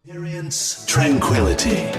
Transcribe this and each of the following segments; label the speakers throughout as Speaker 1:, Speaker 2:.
Speaker 1: Experience tranquility.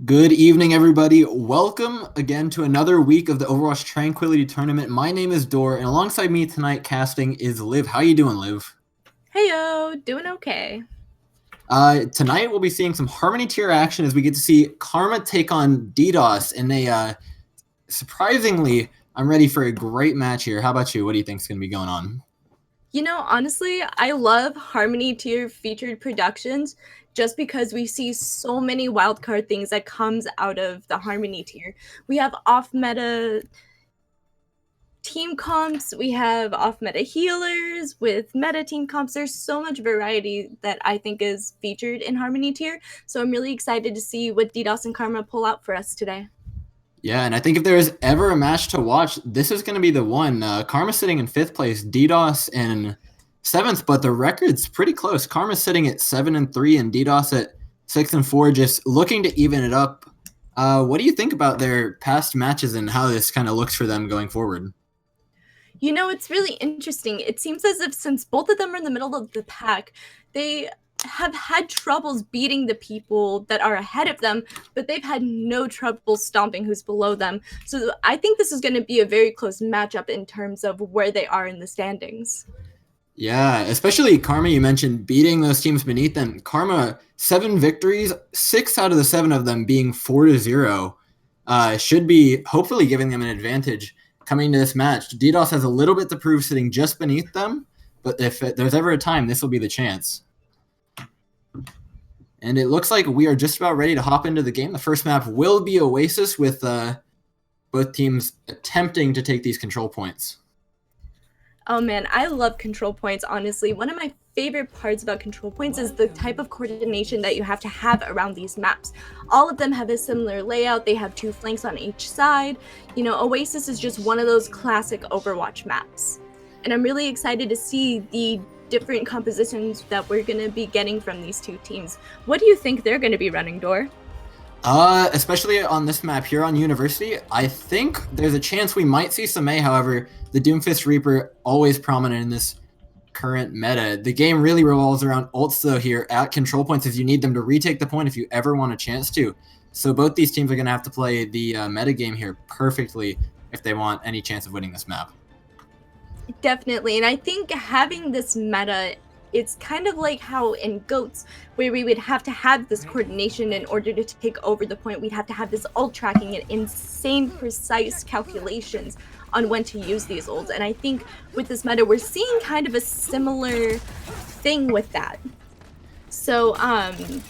Speaker 2: Good evening, everybody. Welcome again to another week of the Overwatch Tranquility Tournament. My name is Dor, and alongside me tonight casting is Liv. How you doing, Liv?
Speaker 3: Heyo, doing okay.
Speaker 2: Tonight we'll be seeing some Harmony tier action as we get to see Karma take on DDoS in a surprisingly, I'm ready for a great match here. How about you? What do you think is going to be going on?
Speaker 3: You know, honestly, I love Harmony tier featured productions just because we see so many wildcard things that comes out of the Harmony tier. We have off-meta team comps, we have off-meta healers with meta team comps. There's so much variety that I think is featured in Harmony tier, so I'm really excited to see what DDoS and Karma pull out for us today.
Speaker 2: Yeah, and I think if there is ever a match to watch, this is going to be the one. Karma sitting in 5th place, DDoS in 7th, but the record's pretty close. Karma's sitting at 7-3 and DDoS at 6-4, just looking to even it up. What do you think about their past matches and how this kind of looks for them going forward?
Speaker 3: You know, it's really interesting. It seems as if since both of them are in the middle of the pack, they have had troubles beating the people that are ahead of them, but they've had no trouble stomping who's below them. So I think this is going to be a very close matchup in terms of where they are in the standings.
Speaker 2: Yeah, especially Karma, you mentioned beating those teams beneath them. Karma, 7 victories, 6 out of the 7 of them being 4-0, should be hopefully giving them an advantage coming to this match. DDoS has a little bit to prove sitting just beneath them, but if there's ever a time, this will be the chance. And it looks like we are just about ready to hop into the game. The first map will be Oasis with both teams attempting to take these control points.
Speaker 3: Oh man, I love control points, honestly. One of my favorite parts about control points is the type of coordination that you have to have around these maps. All of them have a similar layout. They have 2 flanks on each side. You know, Oasis is just one of those classic Overwatch maps. And I'm really excited to see the different compositions that we're going to be getting from these 2 teams. What do you think they're going to be running, Dor?
Speaker 2: Especially on this map here on University, I think there's a chance we might see some Mei. However, the Doomfist Reaper always prominent in this current meta. The game really revolves around ults though here at control points if you need them to retake the point if you ever want a chance to. So both these teams are going to have to play the meta game here perfectly if they want any chance of winning this map.
Speaker 3: Definitely, and I think having this meta, it's kind of like how in GOATS, where we would have to have this coordination in order to take over the point. We'd have to have this ult tracking and insane precise calculations on when to use these ults. And I think with this meta, we're seeing kind of a similar thing with that. So,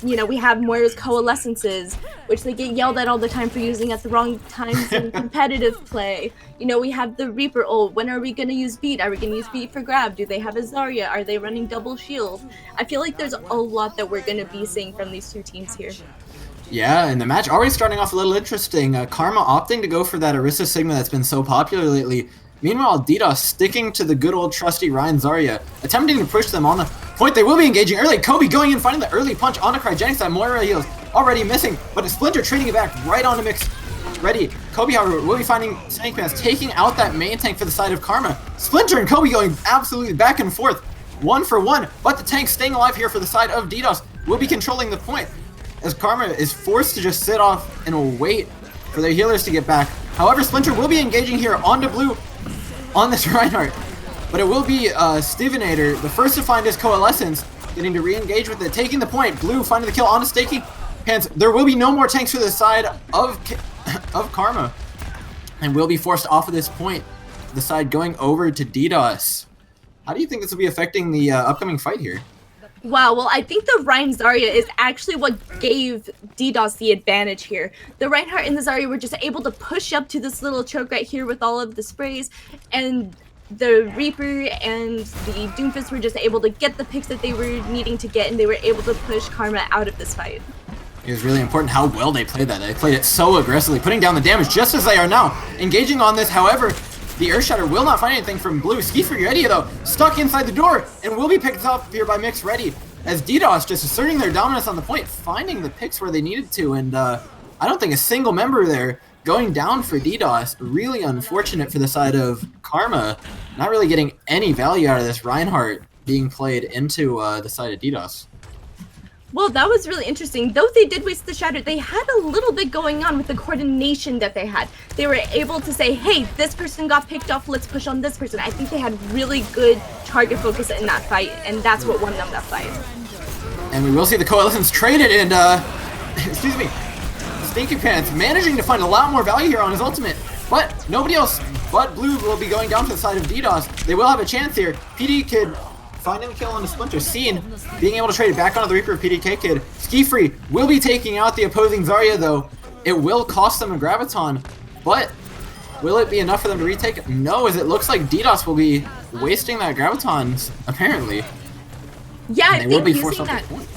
Speaker 3: you know, we have Moira's coalescences, which they get yelled at all the time for using at the wrong times in competitive play. You know, we have the Reaper ult. When are we going to use Beat? Are we going to use Beat for grab? Do they have a Zarya? Are they running double shield? I feel like there's a lot that we're going to be seeing from these 2 teams here.
Speaker 2: Yeah, and the match already starting off a little interesting. Karma opting to go for that Orisa Sigma that's been so popular lately. Meanwhile, DDoS sticking to the good old trusty Ryan Zarya, attempting to push them on the point. They will be engaging early. Kobe going in, finding the early punch on a Cryogenic side. Moira heals, already missing, but a Splinter trading it back right on the mix. Ready. Kobe, however, will be finding Snake Pants, taking out that main tank for the side of Karma. Splinter and Kobe going absolutely back and forth, 1 for 1, but the tank staying alive here for the side of DDoS will be controlling the point, as Karma is forced to just sit off and wait for their healers to get back. However, Splinter will be engaging here onto blue on this Reinhardt. But it will be Stevenator, the first to find his Coalescence, getting to re-engage with it, taking the point. Blue finding the kill onto Staking Pants. There will be no more tanks for the side of Karma. And will be forced off of this point. The side going over to DDoS. How do you think this will be affecting the upcoming fight here?
Speaker 3: Wow, well, I think the Rein Zarya is actually what gave DDoS the advantage here. The Reinhardt and the Zarya were just able to push up to this little choke right here with all of the sprays, and the Reaper and the Doomfist were just able to get the picks that they were needing to get, and they were able to push Karma out of this fight.
Speaker 2: It was really important how well they played that. They played it so aggressively, putting down the damage just as they are now. Engaging on this, however, the Earthshatter will not find anything from blue. Ski-Free Ready, though, stuck inside the door, and will be picked up here by Mix Ready, as DDoS just asserting their dominance on the point, finding the picks where they needed to, and I don't think a single member there going down for DDoS. Really unfortunate for the side of Karma, not really getting any value out of this Reinhardt being played into the side of DDoS.
Speaker 3: Well, that was really interesting. Though they did waste the shatter, they had a little bit going on with the coordination that they had. They were able to say, hey, this person got picked off, let's push on this person. I think they had really good target focus in that fight, and that's what won them that fight.
Speaker 2: And we will see the Coalescence traded, and, excuse me, Stinky Pants managing to find a lot more value here on his ultimate, but nobody else but blue will be going down to the side of DDoS. They will have a chance here. PD Kid finding the kill on the Splinter. Scene being able to trade it back onto the Reaper. PDK Kid. Ski-Free will be taking out the opposing Zarya, though. It will cost them a Graviton, but will it be enough for them to retake? No, as it looks like DDoS will be wasting that Graviton, apparently.
Speaker 3: Yeah, I
Speaker 2: they will
Speaker 3: think
Speaker 2: be
Speaker 3: using
Speaker 2: forced off
Speaker 3: that.
Speaker 2: the point.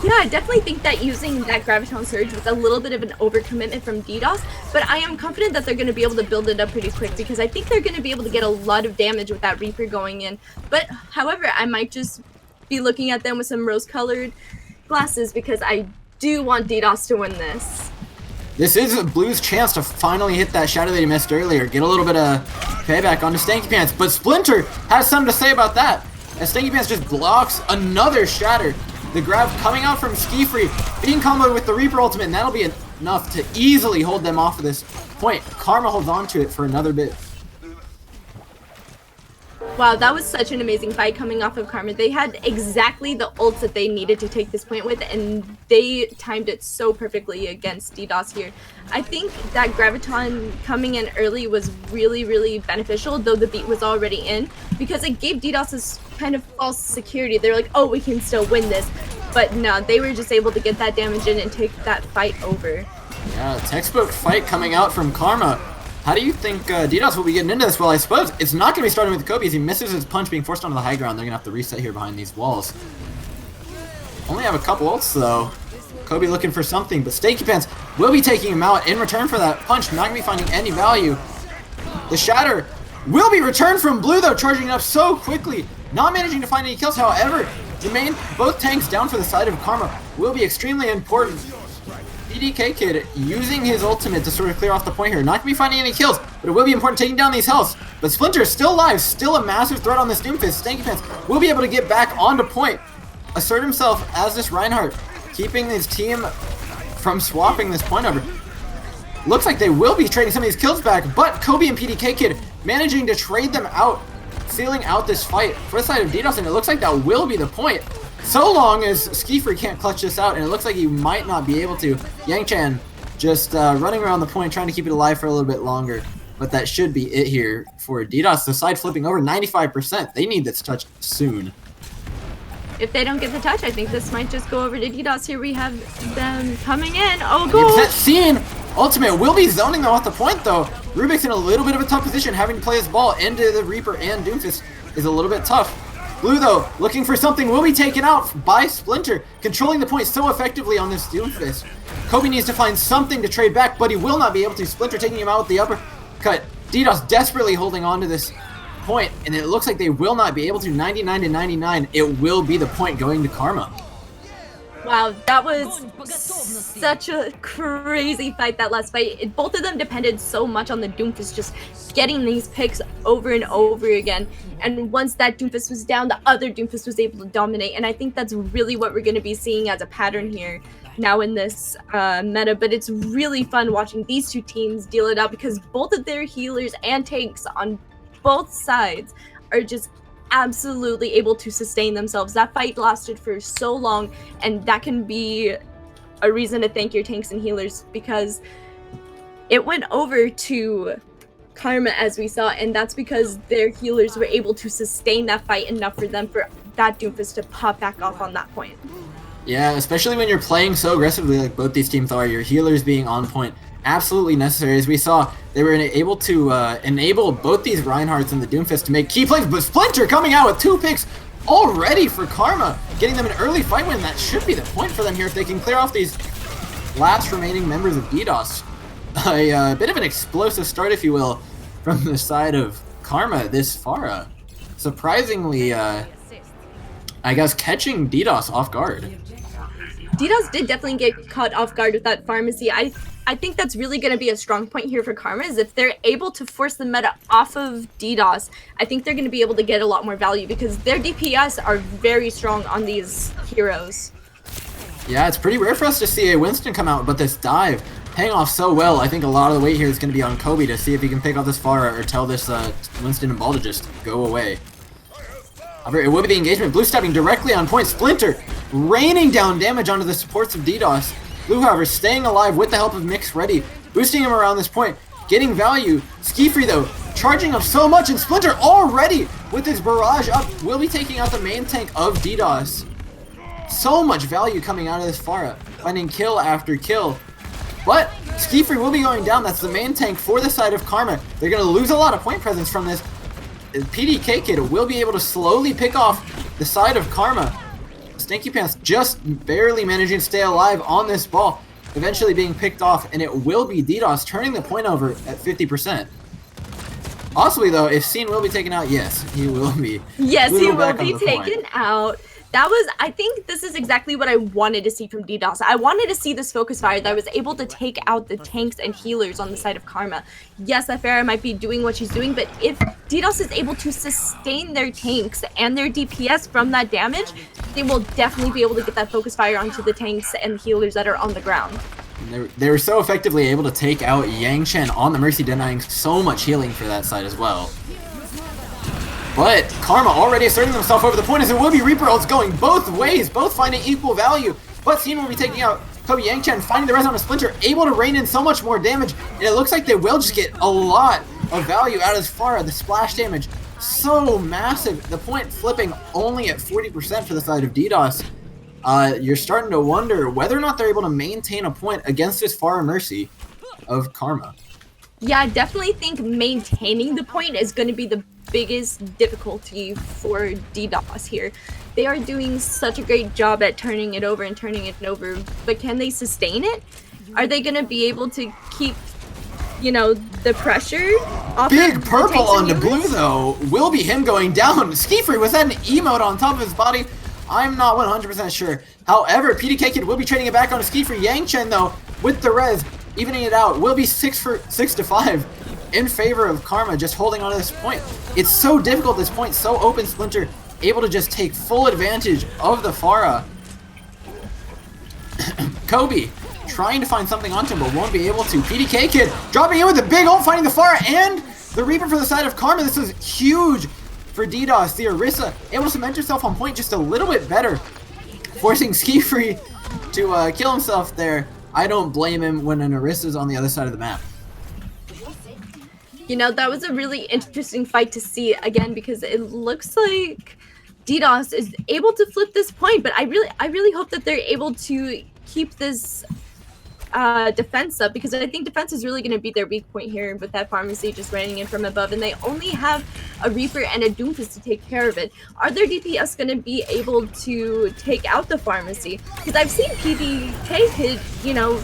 Speaker 3: Yeah, I definitely think that using that Graviton Surge was a little bit of an overcommitment from DDoS, but I am confident that they're going to be able to build it up pretty quick, because I think they're going to be able to get a lot of damage with that Reaper going in. But, however, I might just be looking at them with some rose-colored glasses, because I do want DDoS to win this.
Speaker 2: This is Blue's chance to finally hit that shadow that he missed earlier, get a little bit of payback onto Stanky Pants, but Splinter has something to say about that, as Stanky Pants just blocks another shatter. The grab coming out from Ski-Free, being comboed with the Reaper ultimate, and that'll be enough to easily hold them off of this point. Karma holds on to it for another bit.
Speaker 3: Wow, that was such an amazing fight coming off of Karma. They had exactly the ults that they needed to take this point with, and they timed it so perfectly against DDoS here. I think that Graviton coming in early was really, really beneficial, though the beat was already in, because it gave DDoS this kind of false security. They're like, oh, we can still win this. But no, they were just able to get that damage in and take that fight over.
Speaker 2: Yeah, textbook fight coming out from Karma. How do you think DDoS will be getting into this? Well, I suppose it's not going to be starting with Kobe as he misses his punch, being forced onto the high ground. They're going to have to reset here behind these walls. Only have a couple ults, though. Kobe looking for something, but Stanky Pants will be taking him out in return for that punch. Not going to be finding any value. The Shatter will be returned from Blue, though, charging up so quickly. Not managing to find any kills, however, both tanks down for the side of Karma will be extremely important. PDK Kid using his ultimate to sort of clear off the point here. Not going to be finding any kills, but it will be important taking down these healths. But Splinter is still alive, still a massive threat on this Doomfist. Stanky Pants will be able to get back onto point, assert himself as this Reinhardt, keeping his team from swapping this point over. Looks like they will be trading some of these kills back, but Kobe and PDK Kid managing to trade them out, sealing out this fight for the side of DDoS, and it looks like that will be the point. So long as Ski-Free can't clutch this out, and it looks like he might not be able to. Yang-Chan just running around the point, trying to keep it alive for a little bit longer. But that should be it here for DDoS. The side flipping over 95%. They need this touch soon.
Speaker 3: If they don't get the touch, I think this might just go over to DDoS. Here we have them coming in. Oh, goal!
Speaker 2: Scene! Ultimate will be zoning them off the point, though. Rubik's in a little bit of a tough position. Having to play his ball into the Reaper and Doomfist is a little bit tough. Blue, though, looking for something, will be taken out by Splinter, controlling the point so effectively on this Doomfist. Kobe needs to find something to trade back, but he will not be able to. Splinter taking him out with the uppercut. DDoS desperately holding on to this point, and it looks like they will not be able to. 99 to 99, it will be the point going to Karma.
Speaker 3: Wow, that was such a crazy fight, that last fight. Both of them depended so much on the Doomfist just getting these picks over and over again. And once that Doomfist was down, the other Doomfist was able to dominate. And I think that's really what we're going to be seeing as a pattern here. now in this meta, but it's really fun watching these two teams deal it out because both of their healers and tanks on both sides are just absolutely able to sustain themselves. That fight lasted for so long, and that can be a reason to thank your tanks and healers because it went over to Karma as we saw, and that's because their healers were able to sustain that fight enough for them for that Doomfist to pop back off on that point.
Speaker 2: Yeah, especially when you're playing so aggressively like both these teams are, your healers being on point, absolutely necessary. As we saw, they were able to enable both these Reinhardts and the Doomfist to make key plays, but Splinter coming out with 2 picks already for Karma, getting them an early fight win. That should be the point for them here if they can clear off these last remaining members of DDoS. A bit of an explosive start, if you will, from the side of Karma this far. Surprisingly, I guess, catching DDoS off guard.
Speaker 3: DDoS did definitely get caught off guard with that pharmacy. I think that's really going to be a strong point here for Karma, is if they're able to force the meta off of DDoS, I think they're going to be able to get a lot more value because their DPS are very strong on these heroes.
Speaker 2: Yeah, it's pretty rare for us to see a Winston come out, but this dive paying off so well. I think a lot of the weight here is going to be on Kobe to see if he can pick off this Pharah or tell this Winston and Ball to just go away. However, it will be the engagement. Blue stepping directly on point. Splinter raining down damage onto the supports of DDoS. Blue, however, staying alive with the help of Mix Ready, boosting him around this point, getting value. Ski-Free, though, charging up so much, and Splinter already, with his barrage up, will be taking out the main tank of DDoS. So much value coming out of this Pharah, finding kill after kill. But Ski-Free will be going down. That's the main tank for the side of Karma. They're going to lose a lot of point presence from this. PDK Kid will be able to slowly pick off the side of Karma. Stanky Pants just barely managing to stay alive on this ball, eventually being picked off, and it will be DDoS turning the point over at 50%. Possibly, though, if Scene will be taken out, yes, he will be.
Speaker 3: Yes, he will be taken out. That was, I think this is exactly what I wanted to see from DDoS. I wanted to see this focus fire that was able to take out the tanks and healers on the side of Karma. Yes, Pharah might be doing what she's doing, but if DDoS is able to sustain their tanks and their DPS from that damage, they will definitely be able to get that focus fire onto the tanks and healers that are on the ground.
Speaker 2: They were so effectively able to take out Yang Chen on the Mercy, denying so much healing for that side as well. But Karma already asserting themselves over the point as it will be Reaper ults going both ways, both finding equal value. But Scene will be taking out Kobe Yangchen, finding the res on a Splinter, able to rain in so much more damage, and it looks like they will just get a lot of value out of this Pharah. The splash damage so massive, the point flipping only at 40% for the side of DDoS. You're starting to wonder whether or not they're able to maintain a point against this Pharah Mercy of Karma.
Speaker 3: Yeah, I definitely think maintaining the point is going to be the biggest difficulty for DDoS here. They are doing such a great job at turning it over and turning it over, but can they sustain it? Are they going to be able to keep, you know, the pressure off?
Speaker 2: Big purple on the blue, though, will be him going down. Ski-Free, was that an emote on top of his body? I'm not 100% sure. However, PDK Kid will be trading it back on a Ski-Free. Yang Chen, though, with the res, evening it out, will be 6-5 in favor of Karma, just holding on to this point. It's so difficult, this point, so open. Splinter able to just take full advantage of the Pharah. Kobe trying to find something onto him, but won't be able to. PDK Kid dropping in with a big ult, finding the Pharah and the Reaper for the side of Karma. This is huge for DDoS. The Orisa able to cement herself on point just a little bit better, forcing Ski-Free to kill himself there. I don't blame him when an Orisa's on the other side of the map.
Speaker 3: You know, that was a really interesting fight to see again because it looks like DDoS is able to flip this point, but I really hope that they're able to keep this defense up because I think defense is really going to be their weak point here with that pharmacy just raining in from above, and they only have a Reaper and a Doomfist to take care of it. Are their DPS going to be able to take out the pharmacy? Because I've seen PDK Kid, you know,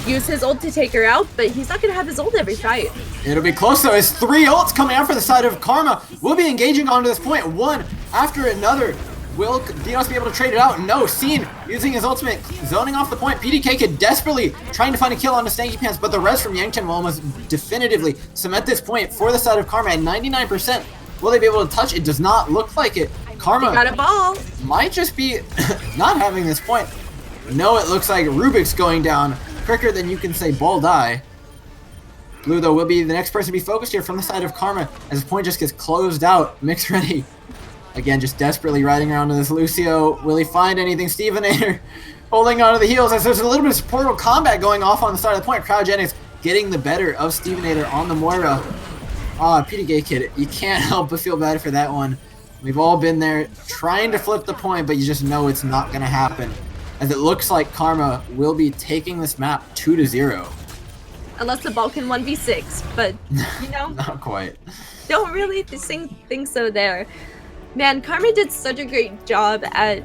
Speaker 3: use his ult to take her out, but he's not going to have his ult every fight.
Speaker 2: It'll be close though, as 3 ults coming out for the side of Karma. We'll be engaging onto this point, one after another. Will DDoS be able to trade it out? No. Scene using his ultimate, zoning off the point. PDK Kid desperately trying to find a kill on the Stanky Pants, but the res from Yangchen will almost definitively cement this point for the side of Karma at 99%. Will they be able to touch? It does not look like it. Karma
Speaker 3: got a ball.
Speaker 2: might just be not having this point. No, it looks like Rubik's going down quicker than you can say ball die. Blue, though, will be the next person to be focused here from the side of Karma as his point just gets closed out. Mix ready. Again, just desperately riding around to this Lucio. Will he find anything? Stevenator holding onto the heels as there's a little bit of supportable combat going off on the side of the point. Cryogenics getting the better of Stevenator on the Moira. Ah, PDK Kid, you can't help but feel bad for that one. We've all been there trying to flip the point, but you just know it's not going to happen. As it looks like Karma will be taking this map 2-0.
Speaker 3: Unless the ball can 1v6, but, you know.
Speaker 2: Not quite.
Speaker 3: Don't really think so there. Man, Karma did such a great job at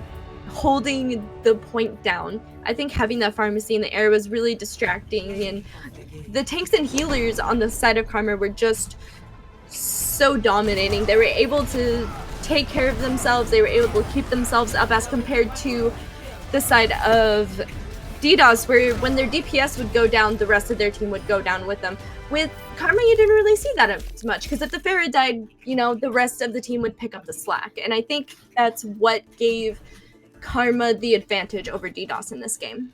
Speaker 3: holding the point down. I think having that pharmacy in the air was really distracting, and the tanks and healers on the side of Karma were just so dominating. They were able to take care of themselves, they were able to keep themselves up as compared to the side of DDoS, where when their DPS would go down, the rest of their team would go down with them. With Karma, you didn't really see that as much, because if the Pharah died, you know, the rest of the team would pick up the slack. And I think that's what gave Karma the advantage over DDoS in this game.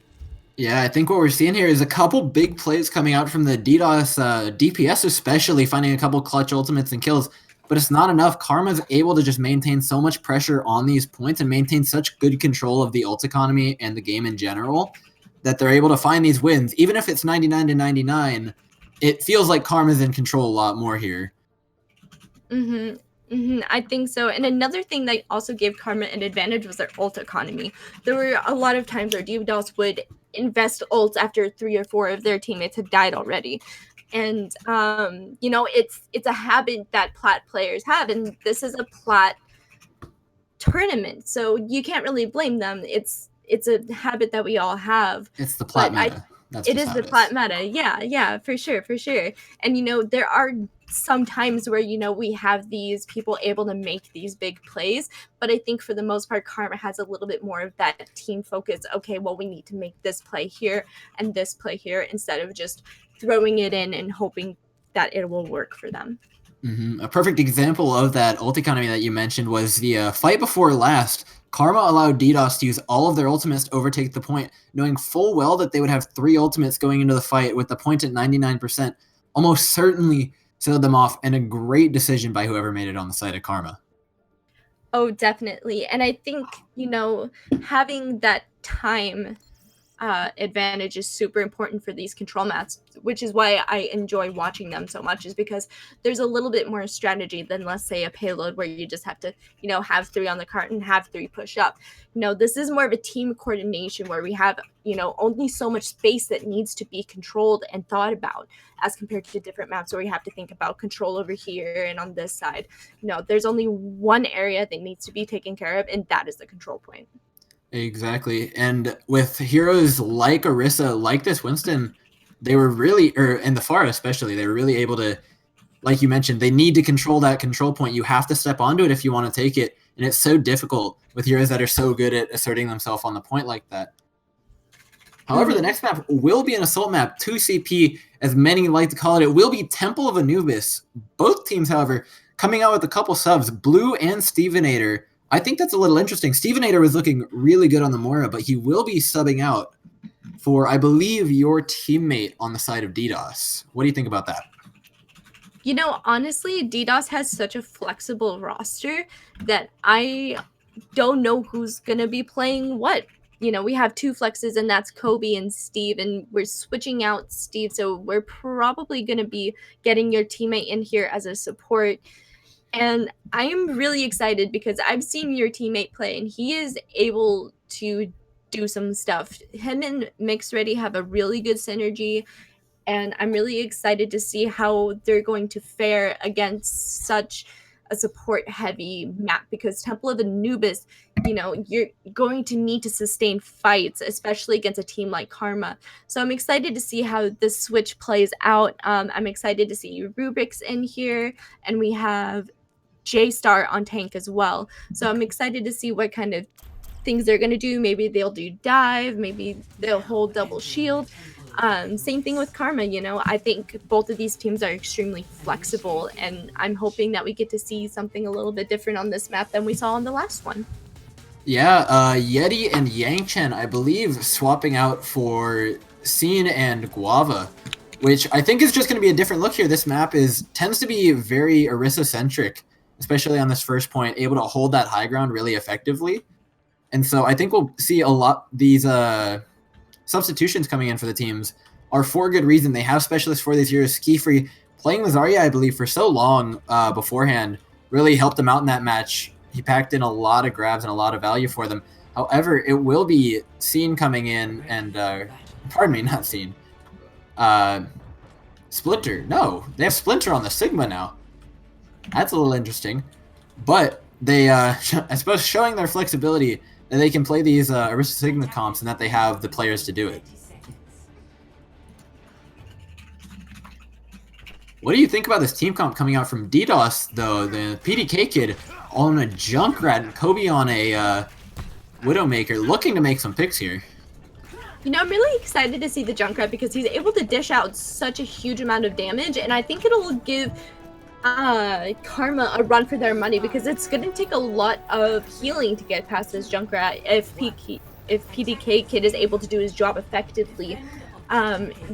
Speaker 2: Yeah, I think what we're seeing here is a couple big plays coming out from the DDoS DPS, especially finding a couple clutch ultimates and kills. But it's not enough. Karma's able to just maintain so much pressure on these points and maintain such good control of the ult economy and the game in general that they're able to find these wins. Even if it's 99-99, it feels like Karma's in control a lot more here.
Speaker 3: I think so. And another thing that also gave Karma an advantage was their ult economy. There were a lot of times where DDoS would invest ults after 3 or 4 of their teammates had died already. And, you know, it's a habit that Plat players have, and this is a Plat tournament, so you can't really blame them. It's a habit that we all have.
Speaker 2: It's the Plat meta.
Speaker 3: It is the Plat meta. Yeah, for sure. And, you know, there are some times where, you know, we have these people able to make these big plays, but I think for the most part, Karma has a little bit more of that team focus. Okay, well, we need to make this play here and this play here instead of just throwing it in and hoping that it will work for them.
Speaker 2: A perfect example of that ult economy that you mentioned was the fight before last. Karma allowed DDoS to use all of their ultimates to overtake the point, knowing full well that they would have 3 ultimates going into the fight with the point at 99%. Almost certainly sealed them off, and a great decision by whoever made it on the side of Karma.
Speaker 3: Oh, definitely. And I think, you know, having that time advantage is super important for these control maps, which is why I enjoy watching them so much, is because there's a little bit more strategy than, let's say, a payload where you just have to, you know, have 3 on the cart and have 3 push up. You know, this is more of a team coordination where we have, you know, only so much space that needs to be controlled and thought about as compared to different maps where we have to think about control over here and on this side. You know, there's only one area that needs to be taken care of, and that is the control point.
Speaker 2: Exactly. And with heroes like Orisa, like this Winston, they were really, and the Pharah especially, they were really able to, like you mentioned, they need to control that control point. You have to step onto it if you want to take it. And it's so difficult with heroes that are so good at asserting themselves on the point like that. However, the next map will be an assault map, 2CP, as many like to call it. It will be Temple of Anubis. Both teams, however, coming out with a couple subs, Blue and Stevenator. I think that's a little interesting. Stevenator was looking really good on the Moira, but he will be subbing out for, I believe, your teammate on the side of DDoS. What do you think about that?
Speaker 3: You know, honestly, DDoS has such a flexible roster that I don't know who's going to be playing what. You know, we have 2 flexes, and that's Kobe and Steve, and we're switching out Steve, so we're probably going to be getting your teammate in here as a support. And I am really excited because I've seen your teammate play, and he is able to do some stuff. Him and Mix Ready have a really good synergy, and I'm really excited to see how they're going to fare against such a support-heavy map, because Temple of Anubis, you know, you're going to need to sustain fights, especially against a team like Karma. So I'm excited to see how this switch plays out. I'm excited to see Rubik's in here, and we have J-Star on tank as well. So I'm excited to see what kind of things they're going to do. Maybe they'll do dive, maybe they'll hold double shield. Same thing with Karma, you know. I think both of these teams are extremely flexible, and I'm hoping that we get to see something a little bit different on this map than we saw on the last one.
Speaker 2: Yeah, Yeti and Yangchen, I believe, swapping out for Scene and Guava, which I think is just going to be a different look here. This map tends to be very Orisa-centric, especially on this first point, able to hold that high ground really effectively. And so I think we'll see a lot these substitutions coming in for the teams are for good reason. They have specialists for these heroes. Ski-Free playing with Zarya, I believe, for so long beforehand really helped them out in that match. He packed in a lot of grabs and a lot of value for them. However, it will be Scene coming in and, pardon me, not Scene. Splinter. No, they have Splinter on the Sigma now. That's a little interesting. But they, I suppose, showing their flexibility that they can play these Orisa Sigma comps and that they have the players to do it. What do you think about this team comp coming out from DDoS, though? The PDK kid on a Junkrat and Kobe on a Widowmaker, looking to make some picks here.
Speaker 3: You know, I'm really excited to see the Junkrat because he's able to dish out such a huge amount of damage, and I think it'll give Karma a run for their money because it's going to take a lot of healing to get past this Junkrat if PDK kid is able to do his job effectively.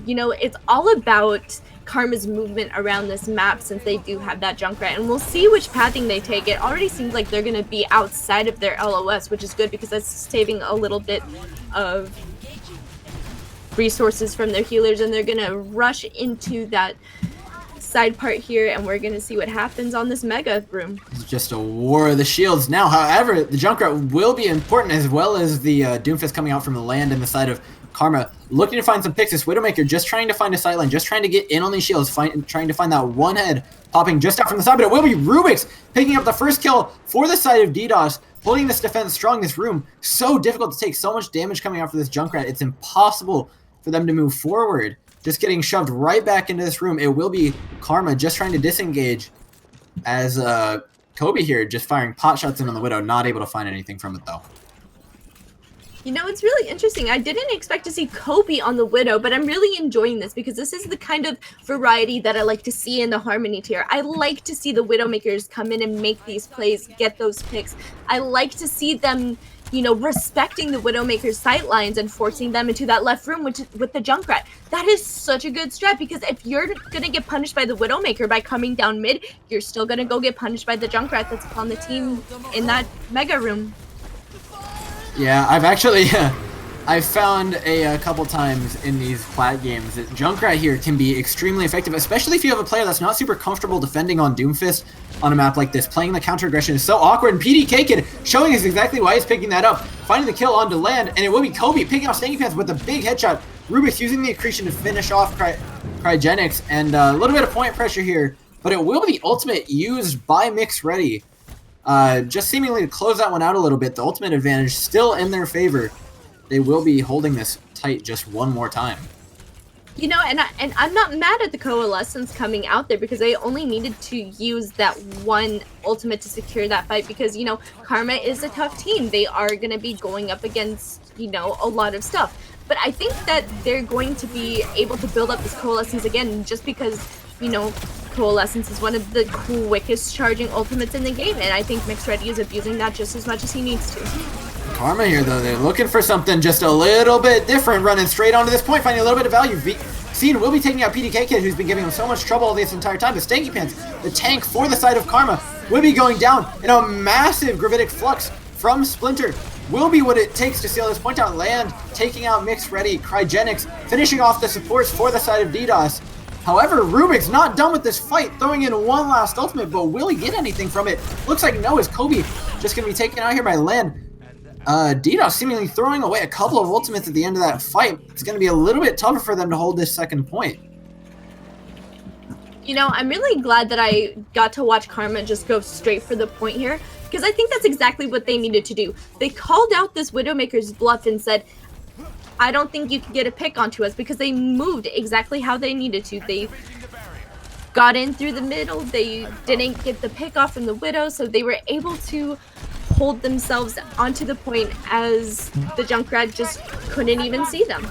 Speaker 3: You know, it's all about Karma's movement around this map since they do have that Junkrat, and we'll see which pathing they take. It already seems like they're going to be outside of their LOS, which is good because that's saving a little bit of resources from their healers, and they're going to rush into that side part here, and we're going to see what happens on this mega room.
Speaker 2: It's just a war of the shields now. However, the Junkrat will be important, as well as the Doomfist coming out from the land and the side of Karma, looking to find some picks. This Widowmaker just trying to find a sightline, just trying to get in on these shields, trying to find that one head popping just out from the side, but it will be Rubik's picking up the first kill for the side of DDoS, holding this defense strong. This room, so difficult to take, so much damage coming out for this Junkrat. It's impossible for them to move forward. Just getting shoved right back into this room. It will be Karma just trying to disengage as Kobe here just firing pot shots in on the Widow, not able to find anything from it though.
Speaker 3: You know, it's really interesting. I didn't expect to see Kobe on the Widow, but I'm really enjoying this because this is the kind of variety that I like to see in the Harmony tier. I like to see the Widowmakers come in and make these plays, get those picks. I like to see them, you know, respecting the Widowmaker's sightlines and forcing them into that left room with the Junkrat. That is such a good strat because if you're going to get punished by the Widowmaker by coming down mid, you're still going to go get punished by the Junkrat that's on the team in that mega room.
Speaker 2: Yeah, I've actually, I've found a couple times in these plat games that Junkrat here can be extremely effective, especially if you have a player that's not super comfortable defending on Doomfist on a map like this. Playing the counter aggression is so awkward, and PDK Kid showing us exactly why he's picking that up, finding the kill onto land, and it will be Kobe picking off Stanky Pants with a big headshot. Rubik's using the accretion to finish off Cryogenics, and a little bit of point pressure here, but it will be the ultimate used by Mix Ready. Just seemingly to close that one out a little bit. The ultimate advantage still in their favor. They will be holding this tight just one more time.
Speaker 3: You know, and I'm not mad at the Coalescence coming out there because they only needed to use that one ultimate to secure that fight because, you know, Karma is a tough team. They are going to be going up against, you know, a lot of stuff. But I think that they're going to be able to build up this Coalescence again just because, you know, Coalescence is one of the quickest charging ultimates in the game, and I think Mix Ready is abusing that just as much as he needs to.
Speaker 2: Karma here, though, they're looking for something just a little bit different, running straight onto this point, finding a little bit of value. Scene will be taking out PDK Kid, who's been giving him so much trouble this entire time. The Stanky Pants, the tank for the side of Karma, will be going down, and a massive Gravitic Flux from Splinter will be what it takes to seal this point out. Land, taking out Mix Ready, Cryogenics, finishing off the supports for the side of DDoS. However, Rubik's not done with this fight, throwing in one last ultimate, but will he get anything from it? Looks like no, is Kobe just going to be taken out here by Land. DDoS seemingly throwing away a couple of ultimates at the end of that fight. It's going to be a little bit tougher for them to hold this second point.
Speaker 3: You know, I'm really glad that I got to watch Karma just go straight for the point here, because I think that's exactly what they needed to do. They called out this Widowmaker's bluff and said, I don't think you can get a pick onto us, because they moved exactly how they needed to. They got in through the middle, they didn't get the pick off from the Widow, so they were able to hold themselves onto the point as the Junkrat just couldn't even see them.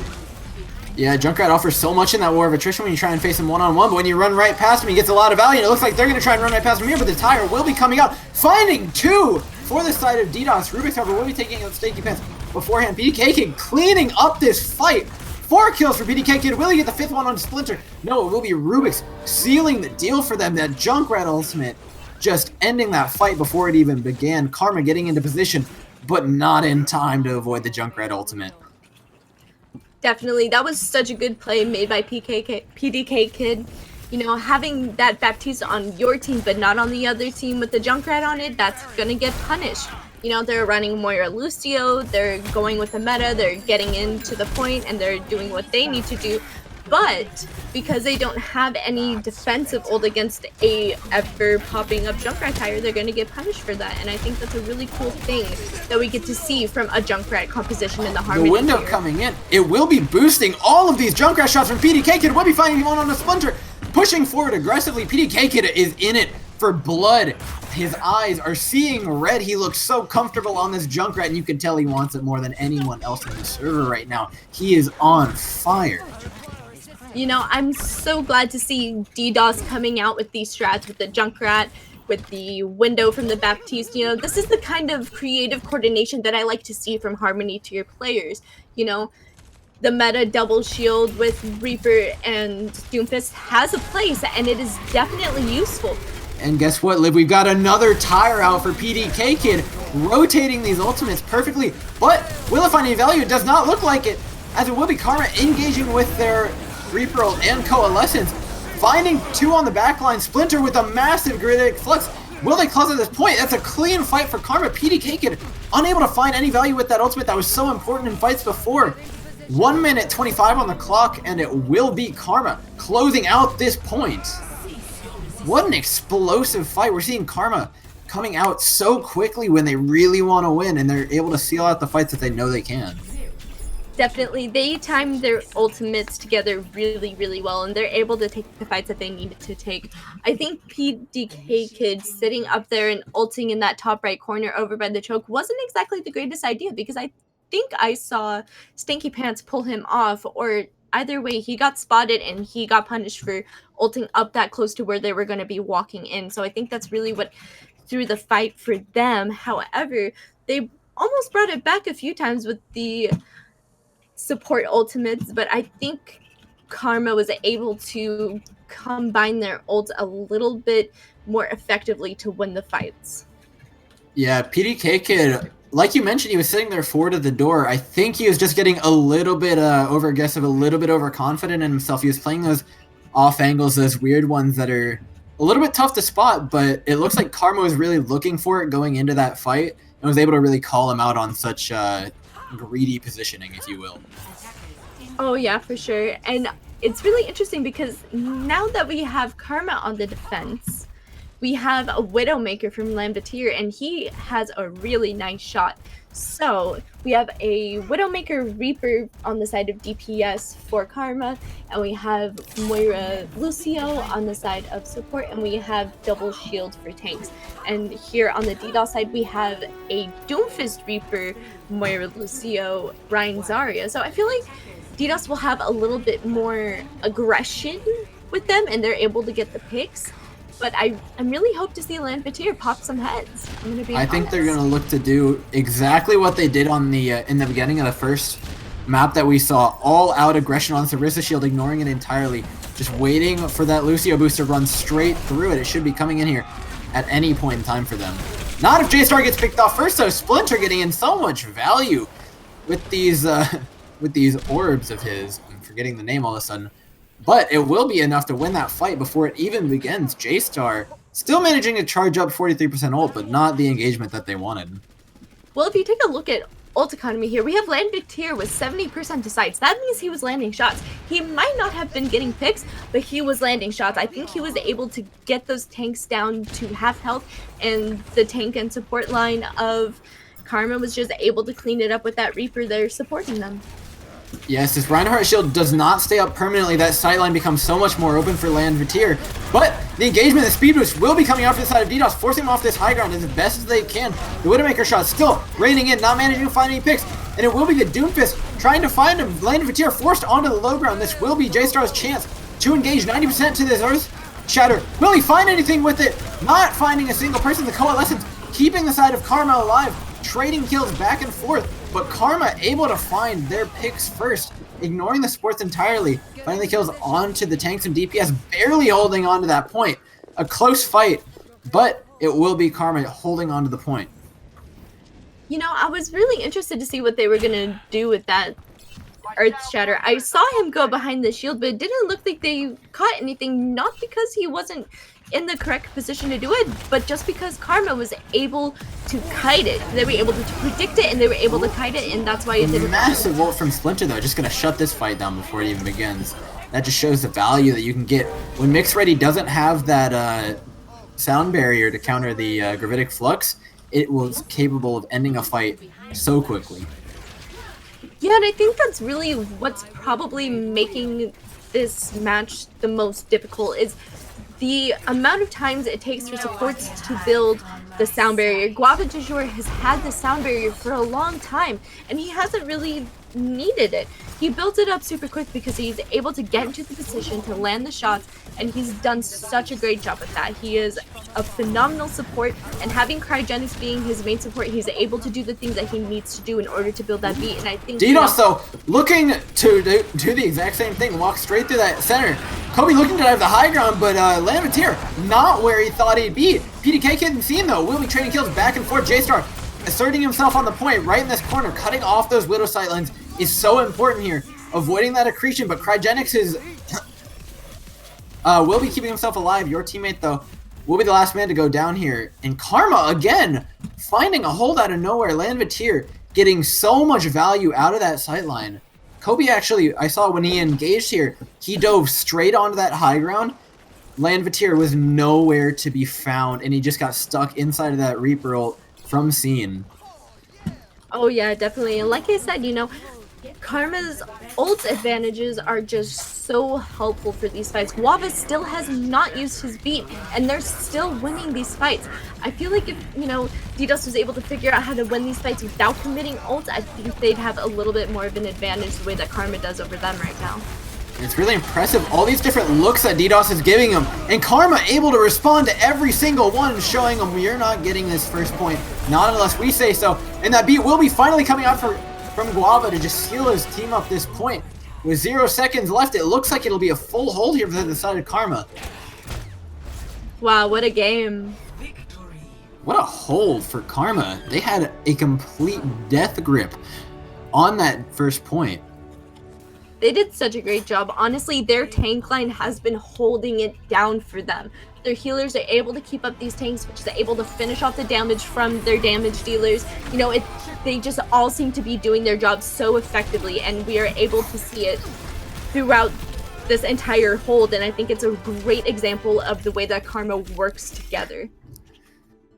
Speaker 2: Yeah, Junkrat offers so much in that war of attrition when you try and face him one-on-one, but when you run right past him, he gets a lot of value, and it looks like they're going to try and run right past him here, but the tire will be coming out, finding two for the side of DDoS. Rubik's, however, will be taking out Stinky Pants beforehand. PDK Kid cleaning up this fight. 4 kills for PDK Kid. Will he get the 5th one on Splinter? No, it will be Rubik's sealing the deal for them. That Junkrat ultimate just ending that fight before it even began. Karma getting into position, but not in time to avoid the Junkrat ultimate.
Speaker 3: Definitely, that was such a good play made by PDK Kid. You know, having that Baptiste on your team but not on the other team with the Junkrat on it, that's gonna get punished. You know, they're running Moira Lucio, they're going with the meta, they're getting into the point, and they're doing what they need to do. But because they don't have any defensive ult against a ever popping up Junkrat tire, they're going to get punished for that. And I think that's a really cool thing that we get to see from a Junkrat composition in the Harmony.
Speaker 2: The window
Speaker 3: tier.
Speaker 2: coming in, it will be boosting all of these Junkrat shots from PDK Kid. Will be finding one on the Splinter, pushing forward aggressively. PDK Kid is in it for blood. His eyes are seeing red. He looks so comfortable on this Junkrat, and you can tell he wants it more than anyone else in the server right now. He is on fire.
Speaker 3: You know, I'm so glad to see DDoS coming out with these strats with the Junkrat, with the window from the Baptiste. You know, this is the kind of creative coordination that I like to see from Harmony tier players. You know, the meta double shield with Reaper and Doomfist has a place, and it is definitely useful.
Speaker 2: And guess what, Liv? We've got another tire out for PDK Kid, rotating these ultimates perfectly, but will it find any value? It does not look like it, as it will be Karma engaging with their Reaper ult and Coalescence, finding 2 on the backline. Splinter with a massive Griddic Flux. Will they close at this point? That's a clean fight for Karma. PDK Kid unable to find any value with that ultimate that was so important in fights before. 1 minute 25 on the clock, and it will be Karma closing out this point. What an explosive fight. We're seeing Karma coming out so quickly when they really want to win, and they're able to seal out the fights that they know they can.
Speaker 3: Definitely, they timed their ultimates together really, really well, and they're able to take the fights that they needed to take. I think PDK Kid sitting up there and ulting in that top right corner over by the choke wasn't exactly the greatest idea, because I think I saw Stinky Pants pull him off, or either way, he got spotted and he got punished for ulting up that close to where they were going to be walking in. So I think that's really what threw the fight for them. However, they almost brought it back a few times with the support ultimates, but I think Karma was able to combine their ults a little bit more effectively to win the fights.
Speaker 2: Yeah, PDK Kid, like you mentioned, he was sitting there forward of the door. I think he was just getting a little bit over-aggressive, a little bit overconfident in himself. He was playing those off angles, those weird ones that are a little bit tough to spot, but it looks like Karma was really looking for it going into that fight and was able to really call him out on such greedy positioning, if you will.
Speaker 3: Oh yeah, for sure. And it's really interesting because now that we have Karma on the defense, we have a Widowmaker from Lambeteer, and he has a really nice shot. So we have a Widowmaker Reaper on the side of DPS for Karma, and we have Moira Lucio on the side of support, and we have double shield for tanks. And here on the DDoS side, we have a Doomfist Reaper, Moira Lucio, Ryan Zarya. So I feel like DDoS will have a little bit more aggression with them, and they're able to get the picks. But I really hope to see Lambeteer pop some heads. I
Speaker 2: think they're going to look to do exactly what they did on the in the beginning of the first map that we saw. All out aggression on Sarissa Shield, ignoring it entirely. Just waiting for that Lucio boost to run straight through it. It should be coming in here at any point in time for them. Not if J-Star gets picked off first, though. Splinter getting in so much value with these orbs of his. I'm forgetting the name all of a sudden. But it will be enough to win that fight before it even begins. J-Star still managing to charge up 43% ult, but not the engagement that they wanted.
Speaker 3: Well, if you take a look at ult economy here, we have Lambeteer with 70% to sights. That means he was landing shots. He might not have been getting picks, but he was landing shots. I think he was able to get those tanks down to half health, and the tank and support line of Karma was just able to clean it up with that Reaper there supporting them.
Speaker 2: Yes, this Reinhardt shield does not stay up permanently. That sideline becomes so much more open for Lambeteer. But the engagement, the speed boost will be coming off the side of DDoS, forcing him off this high ground as best as they can. The Widowmaker shot still raining in, not managing to find any picks. And it will be the Doomfist trying to find him. Lambeteer forced onto the low ground. This will be J-Star's chance to engage 90% to this Earth Shatter. Will he find anything with it? Not finding a single person. The Coalescence keeping the side of Karma alive, trading kills back and forth, but Karma able to find their picks first, ignoring the supports entirely, finally kills onto the tanks and DPS, barely holding on to that point. A close fight, but it will be Karma holding on to the point.
Speaker 3: You know, I was really interested to see what they were going to do with that Earth Shatter. I saw him go behind the shield, but it didn't look like they caught anything, not because he wasn't in the correct position to do it, but just because Karma was able to kite it. They were able to predict it, and they were able to kite it, and that's why it did it.
Speaker 2: Massive ult from Splinter, though, just going to shut this fight down before it even begins. That just shows the value that you can get. When Mix Ready doesn't have that sound barrier to counter the Gravitic Flux, it was capable of ending a fight so quickly.
Speaker 3: Yeah, and I think that's really what's probably making this match the most difficult is the amount of times it takes for supports to build the sound barrier. Guava du jour has had the sound barrier for a long time, and he hasn't really needed it. He built it up super quick because he's able to get into the position to land the shots, and he's done such a great job at that. He is a phenomenal support, and having Cryogenics being his main support, he's able to do the things that he needs to do in order to build that beat, and I think...
Speaker 2: DDoS, though, looking to do the exact same thing, walk straight through that center. Kobe looking to have the high ground, but Lambeteer not where he thought he'd be. PDK couldn't see him, though. Will be trading kills back and forth. J-Star asserting himself on the point right in this corner, cutting off those Widow sightlines is so important here. Avoiding that accretion, but Cryogenics is... will be keeping himself alive. Your teammate, though, will be the last man to go down here. And Karma, again, finding a hold out of nowhere. Lambeteer getting so much value out of that sightline. Kobe actually, I saw when he engaged here, he dove straight onto that high ground. Lambeteer was nowhere to be found, and he just got stuck inside of that Reaper ult from Scene.
Speaker 3: Oh yeah, definitely. And like I said, you know, Karma's ult advantages are just so helpful for these fights. Guava still has not used his beat, and they're still winning these fights. I feel like if, you know, DDoS was able to figure out how to win these fights without committing ult, I think they'd have a little bit more of an advantage the way that Karma does over them right now.
Speaker 2: It's really impressive, all these different looks that DDoS is giving him, and Karma able to respond to every single one, showing him you're not getting this first point, not unless we say so. And that beat will be finally coming out from Guava to just seal his team up this point. With 0 seconds left, it looks like it'll be a full hold here for the side of Karma.
Speaker 3: Wow, what a game.
Speaker 2: What a hold for Karma. They had a complete death grip on that first point.
Speaker 3: They did such a great job. Honestly, their tank line has been holding it down for them. Their healers are able to keep up these tanks, which is able to finish off the damage from their damage dealers. You know, they just all seem to be doing their job so effectively, and we are able to see it throughout this entire hold, and I think it's a great example of the way that Karma works together.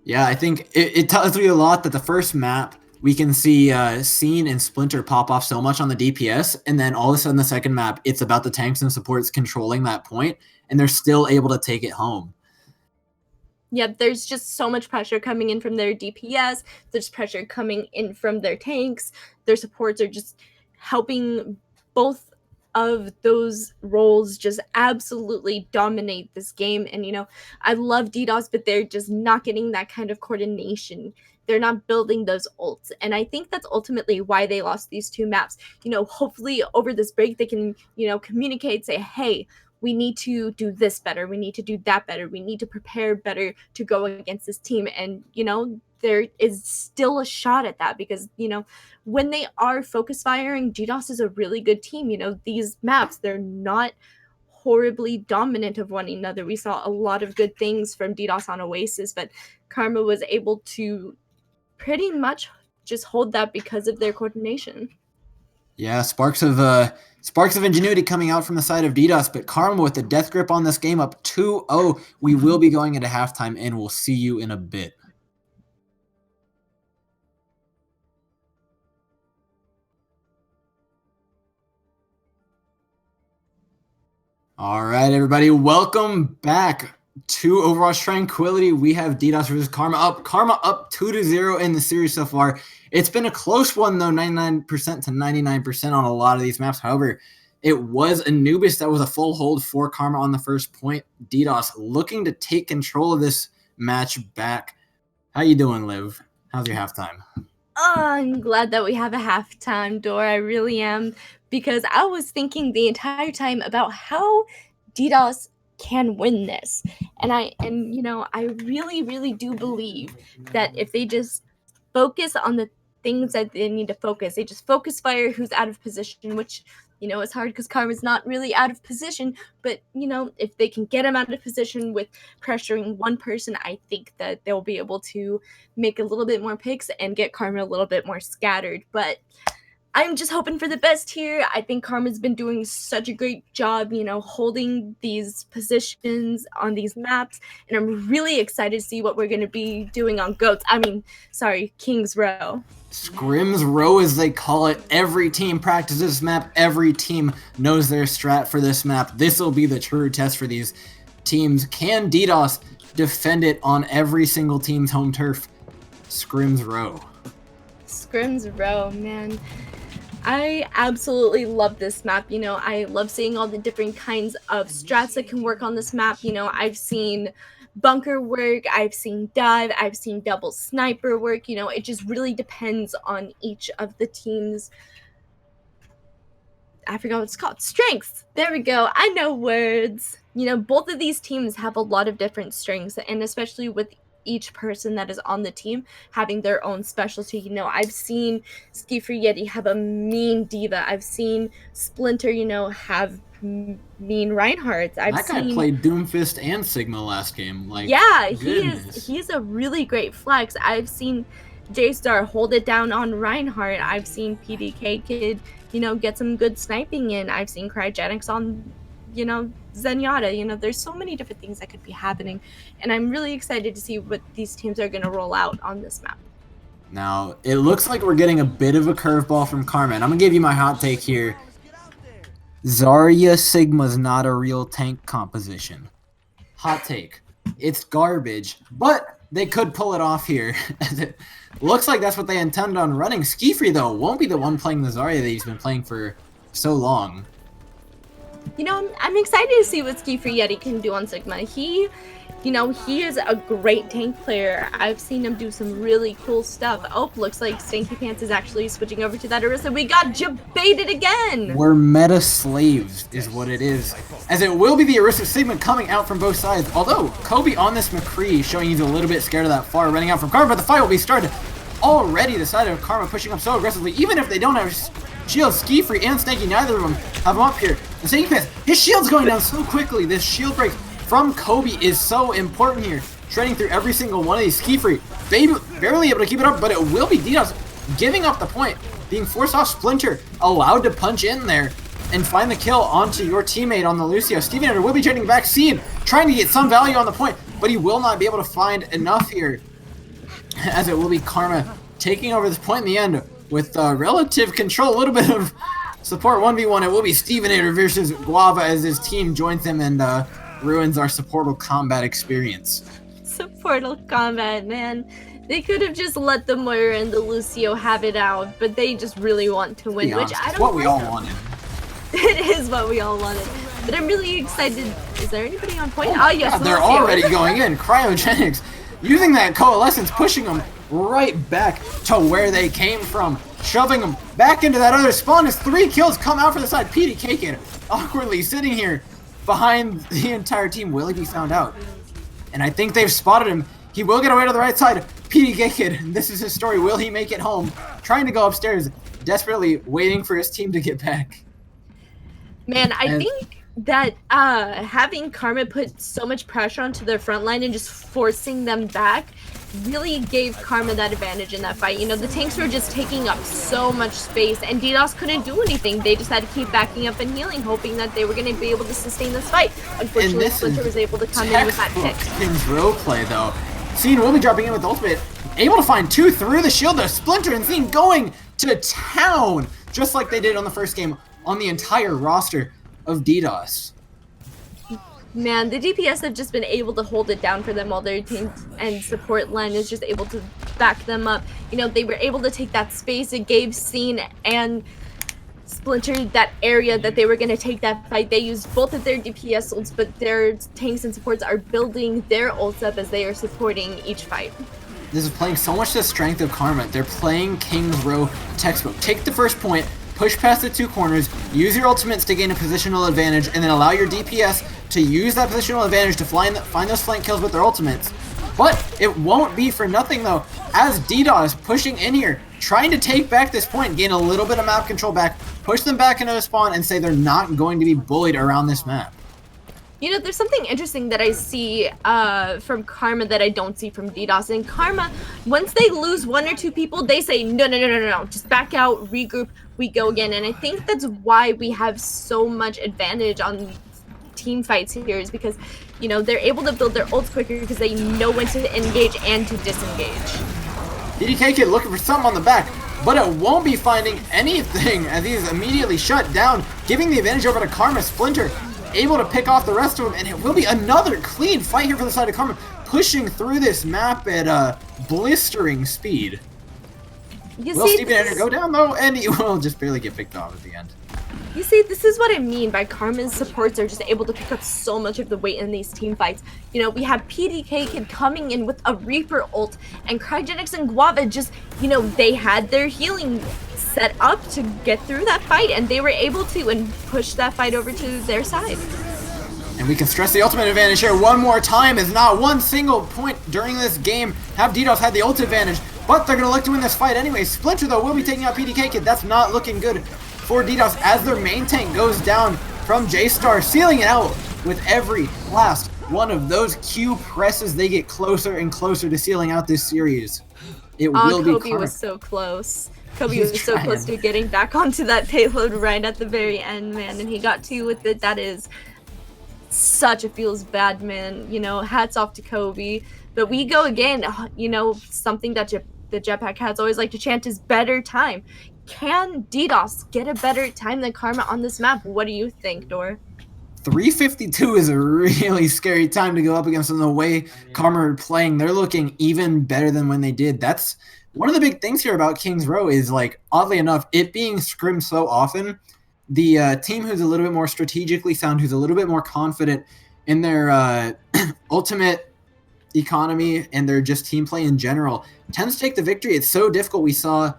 Speaker 2: Yeah, I think it tells me a lot that the first map, we can see Scene and Splinter pop off so much on the DPS, and then all of a sudden the second map, it's about the tanks and supports controlling that point, and they're still able to take it home.
Speaker 3: Yep, there's just so much pressure coming in from their DPS, there's pressure coming in from their tanks, their supports are just helping both of those roles just absolutely dominate this game. And, you know, I love DDoS, but they're just not getting that kind of coordination. They're not building those ults. And I think that's ultimately why they lost these two maps. You know, hopefully over this break, they can, you know, communicate, say, hey, we need to do this better. We need to do that better. We need to prepare better to go against this team. And, you know, there is still a shot at that because, you know, when they are focus firing, DDoS is a really good team. You know, these maps, they're not horribly dominant of one another. We saw a lot of good things from DDoS on Oasis, but Karma was able to pretty much just hold that because of their coordination.
Speaker 2: Yeah, sparks of ingenuity coming out from the side of DDoS, but Karma with the death grip on this game up 2-0. We will be going into halftime, and we'll see you in a bit. All right, everybody, welcome back to Overwatch Tranquility. We have DDoS versus Karma up 2-0 in the series so far. It's been a close one, though, 99% to 99% on a lot of these maps. However, it was Anubis that was a full hold for Karma on the first point. DDoS looking to take control of this match back. How you doing, Liv? How's your halftime?
Speaker 3: Oh, I'm glad that we have a halftime, Dor. I really am, because I was thinking the entire time about how DDoS can win this. And you know, I really, really do believe that if they just focus on the things that they need to focus, they just focus fire who's out of position, which you know, it's hard because Karma's not really out of position, but you know, if they can get him out of position with pressuring one person, I think that they'll be able to make a little bit more picks and get Karma a little bit more scattered. But I'm just hoping for the best here. I think Karma's been doing such a great job, you know, holding these positions on these maps, and I'm really excited to see what we're going to be doing on King's Row.
Speaker 2: Scrim's Row, as they call it. Every team practices this map. Every team knows their strat for this map. This will be the true test for these teams. Can DDoS defend it on every single team's home turf? Scrim's Row.
Speaker 3: Scrim's Row, man. I absolutely love this map. You know, I love seeing all the different kinds of strats that can work on this map. You know, I've seen bunker work, I've seen dive, I've seen double sniper work. You know, it just really depends on each of the teams. I forgot what it's called. Strengths. There we go. I know words. You know, both of these teams have a lot of different strengths, and especially with each person that is on the team having their own specialty. You know, I've seen Ski for Yeti have a mean diva. I've seen Splinter, you know, have mean Reinhardt.
Speaker 2: That guy played Doomfist and Sigma last game. Like,
Speaker 3: yeah,
Speaker 2: goodness.
Speaker 3: he is a really great flex. I've seen J-Star hold it down on Reinhardt. I've seen PDK Kid, you know, get some good sniping in. I've seen Cryogenics on, you know, Zenyatta. You know, there's so many different things that could be happening, and I'm really excited to see what these teams are going to roll out on this map.
Speaker 2: Now, it looks like we're getting a bit of a curveball from Karma, and I'm going to give you my hot take here. Zarya Sigma's not a real tank composition. Hot take. It's garbage, but they could pull it off here. It looks like that's what they intend on running. Skifree, though, won't be the one playing the Zarya that he's been playing for so long.
Speaker 3: You know, I'm excited to see what Ski for Yeti can do on Sigma. He is a great tank player. I've seen him do some really cool stuff. Oh, looks like Stanky Pants is actually switching over to that Orisa. We got jebaited again!
Speaker 2: We're meta slaves is what it is. As it will be the Orisa Sigma coming out from both sides. Although, Kobe on this McCree showing he's a little bit scared of that far running out from Karma, but the fight will be started. Already the side of Karma pushing up so aggressively, even if they don't have shields. Skifree and Stanky, neither of them have him up here. The Stanky Pants, his shield's going down so quickly. This shield break from Kobe is so important here. Treading through every single one of these. Skifree, barely able to keep it up, but it will be DDoS giving up the point. Being forced off Splinter, allowed to punch in there and find the kill onto your teammate on the Lucio. Steven Ender will be trading back. Seeing, trying to get some value on the point, but he will not be able to find enough here. As it will be Karma taking over this point in the end with relative control, a little bit of support 1v1. It will be Steven Ender versus Guava as his team joins him and ruins our supportal combat experience.
Speaker 3: Supportal combat, man. They could have just let the Moira and the Lucio have it out, but they just really want to win, which I don't
Speaker 2: what we all wanted.
Speaker 3: It is what we all wanted. But I'm really excited. Is there anybody on point? Oh, yes.
Speaker 2: God, they're already going in. Cryogenics using that coalescence, pushing them right back to where they came from, shoving them back into that other spawn as 3 kills come out for the side. PDK Kid awkwardly sitting here behind the entire team. Will he be found out? And I think they've spotted him. He will get away to the right side. PDK Kid, this is his story. Will he make it home? Trying to go upstairs, desperately waiting for his team to get back.
Speaker 3: Man, I think that having Karma put so much pressure onto their front line and just forcing them back really gave Karma that advantage in that fight. You know, the tanks were just taking up so much space, and DDoS couldn't do anything. They just had to keep backing up and healing, hoping that they were going to be able to sustain this fight. Unfortunately, Splinter was able to come in with that pick.
Speaker 2: King's Row play, though. Scene will be dropping in with the ultimate. Able to find 2 through the shield, though. Splinter and Scene going to town, just like they did on the first game on the entire roster of DDoS.
Speaker 3: Man, the DPS have just been able to hold it down for them while their team and support line is just able to back them up. You know, they were able to take that space. It gave Scene and Splinter that area that they were going to take that fight. They used both of their DPS ults, but their tanks and supports are building their ults up as they are supporting each fight.
Speaker 2: this is playing so much to the strength of Karma. They're playing King's Row textbook. Take the first point, push past the two corners, use your ultimates to gain a positional advantage, and then allow your DPS to use that positional advantage to find those flank kills with their ultimates. But it won't be for nothing though, as DDoS pushing in here, trying to take back this point, gain a little bit of map control back, push them back into the spawn, and say they're not going to be bullied around this map.
Speaker 3: You know, there's something interesting that I see from Karma that I don't see from DDoS. And Karma, once they lose one or two people, they say, no, just back out, regroup, we go again. And I think that's why we have so much advantage on team fights here, is because, you know, they're able to build their ults quicker because they know when to engage and to disengage.
Speaker 2: DDK Kid looking for something on the back, but it won't be finding anything as he's immediately shut down, giving the advantage over to Karma. Splinter able to pick off the rest of them, and it will be another clean fight here for the side of Karma, pushing through this map at blistering speed. Will Steven Ender go down though, and he will just barely get picked off at the end.
Speaker 3: You see, this is what I mean by Karma's supports are just able to pick up so much of the weight in these team fights. You know, we have PDK Kid coming in with a Reaper ult, and Cryogenics and Guava just, you know, they had their healing set up to get through that fight, and they were able to and push that fight over to their side.
Speaker 2: And we can stress the ultimate advantage here one more time, as not one single point during this game have DDoS had the ult advantage, but they're going to look to win this fight anyway. Splinter, though, will be taking out PDK Kid. That's not looking good for DDoS as their main tank goes down from J-Star, sealing it out with every last one of those Q presses. They get closer and closer to sealing out this series. It will be
Speaker 3: Kobe was so close. Kobe was so close to getting back onto that payload right at the very end, man, and he got two with it. That is such a feels bad, man. You know, hats off to Kobe. But we go again, you know, something that the Jetpack has always liked to chant is better time. Can DDoS get a better time than Karma on this map? What do you think, Dor?
Speaker 2: 352 is a really scary time to go up against them. The way Karma are playing, they're looking even better than when they did. That's one of the big things here about King's Row is, like, oddly enough, it being scrimmed so often, the team who's a little bit more strategically sound, who's a little bit more confident in their ultimate economy and their just team play in general, tends to take the victory. It's so difficult. We saw,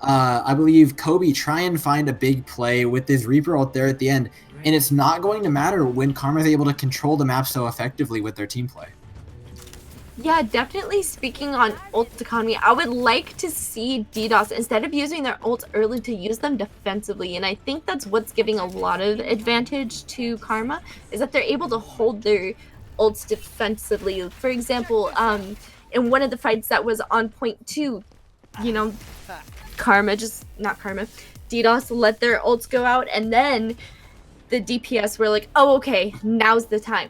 Speaker 2: I believe, Kobe try and find a big play with this Reaper ult there at the end, and it's not going to matter when Karma's able to control the map so effectively with their team play.
Speaker 3: Yeah, definitely speaking on ult economy, I would like to see DDoS, instead of using their ults early, to use them defensively. And I think that's what's giving a lot of advantage to Karma, is that they're able to hold their ults defensively. For example, in one of the fights that was on point 2, you know, DDoS let their ults go out, and then the DPS were like, oh, okay, now's the time.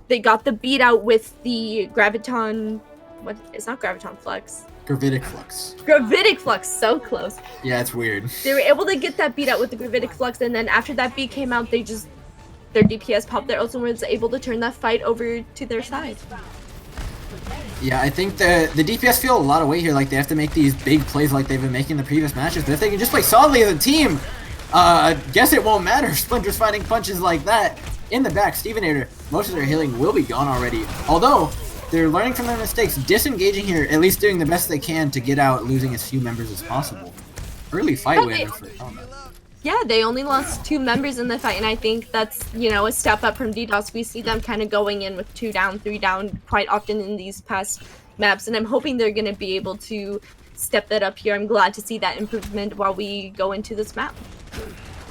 Speaker 3: They got the beat out with the Graviton, what, it's not Graviton Flux.
Speaker 2: Gravitic Flux.
Speaker 3: Gravitic Flux, so close.
Speaker 2: Yeah, it's weird.
Speaker 3: They were able to get that beat out with the Gravitic Flux, and then after that beat came out, their DPS popped their ults and was able to turn that fight over to their side.
Speaker 2: Yeah, I think the DPS feel a lot of weight here. Like, they have to make these big plays like they've been making the previous matches. But if they can just play solidly as a team, I guess it won't matter. Splinter's fighting punches like that. In the back, Steven Ader, most of their healing will be gone already. Although, they're learning from their mistakes, disengaging here, at least doing the best they can to get out, losing as few members as possible. Early fight win for Karma.
Speaker 3: Yeah, they only lost 2 members in the fight, and I think that's, you know, a step up from DDoS. We see them kind of going in with 2 down, 3 down quite often in these past maps, and I'm hoping they're going to be able to step that up here. I'm glad to see that improvement while we go into this map.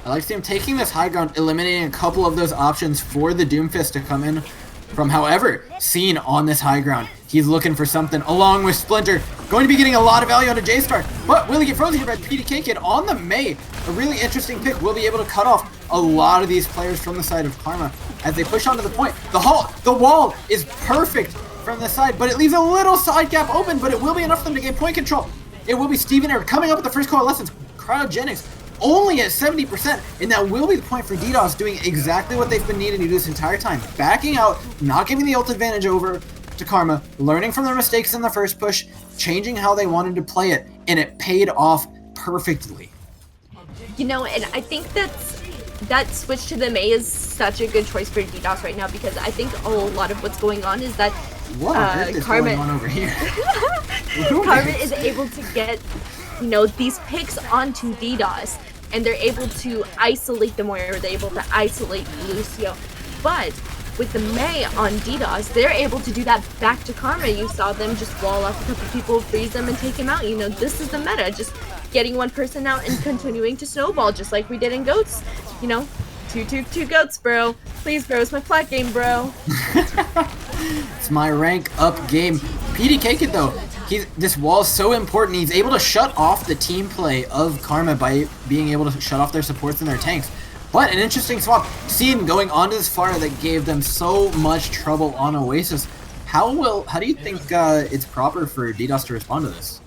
Speaker 2: I like to see him taking this high ground, eliminating a couple of those options for the Doomfist to come in from. However, seen on this high ground, he's looking for something along with Splinter. Going to be getting a lot of value out of J-Star, but will he get frozen here by PDK Kid on the Mei? A really interesting pick. Will be able to cut off a lot of these players from the side of Karma as they push onto the point. The wall is perfect from the side, but it leaves a little side gap open, but it will be enough for them to gain point control. It will be Steven Air coming up with the first coalescence. Cryogenics only at 70%, and that will be the point for DDoS, doing exactly what they've been needing to do this entire time. Backing out, not giving the ult advantage over to Karma, learning from their mistakes in the first push, changing how they wanted to play it, and it paid off perfectly.
Speaker 3: You know, and I think that switch to the Mei is such a good choice for DDoS right now, because I think a lot of what's going on is that
Speaker 2: What is
Speaker 3: Karma
Speaker 2: going on over here?
Speaker 3: Karma is able to get, you know, these picks onto DDoS, and they're able to isolate the Moira, they're able to isolate Lucio. But with the Mei on DDoS, they're able to do that back to Karma. You saw them just wall off a couple people, freeze them, and take him out. You know, this is the meta, just getting one person out and continuing to snowball, just like we did in Goats. You know, two Goats, bro. Please, bro, it's my flat game, bro.
Speaker 2: It's my rank up game. PDK Kid though, this wall is so important. He's able to shut off the team play of Karma by being able to shut off their supports and their tanks. But an interesting swap. Scene going onto this Pharah that gave them so much trouble on Oasis. How do you think it's proper for DDoS to respond to this?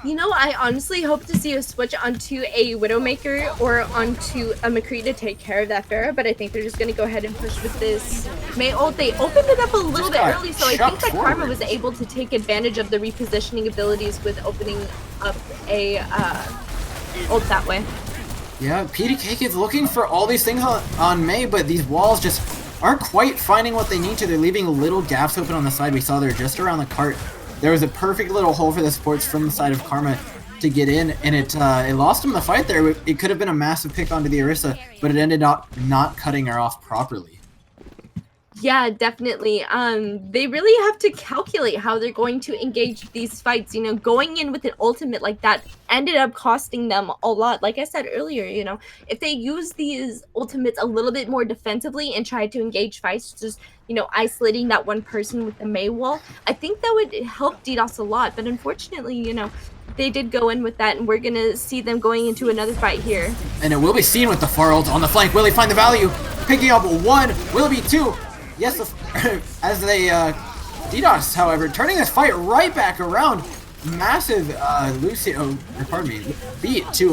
Speaker 3: You know, I honestly hope to see a switch onto a Widowmaker or onto a McCree to take care of that Pharah, but I think they're just going to go ahead and push with this Mei ult. They opened it up a little bit early, so I think that Karma was able to take advantage of the repositioning abilities with opening up a ult that way.
Speaker 2: Yeah, PDK Kid's looking for all these things on Mei, but these walls just aren't quite finding what they need to. They're leaving little gaps open on the side. We saw they're just around the cart. There was a perfect little hole for the supports from the side of Karma to get in, and it lost him the fight there. It could have been a massive pick onto the Orisa, but it ended up not cutting her off properly.
Speaker 3: Yeah, definitely. They really have to calculate how they're going to engage these fights. You know, going in with an ultimate like that ended up costing them a lot. Like I said earlier, you know, if they use these ultimates a little bit more defensively and try to engage fights, just, you know, isolating that one person with the Mei wall, I think that would help DDoS a lot. But unfortunately, you know, they did go in with that, and we're gonna see them going into another fight here.
Speaker 2: And it will be seen with the Pharah ult on the flank. Will he find the value? Picking up one. Will it be two? Yes, as they DDoS, however, turning this fight right back around. Massive Lucio, or pardon me, beat to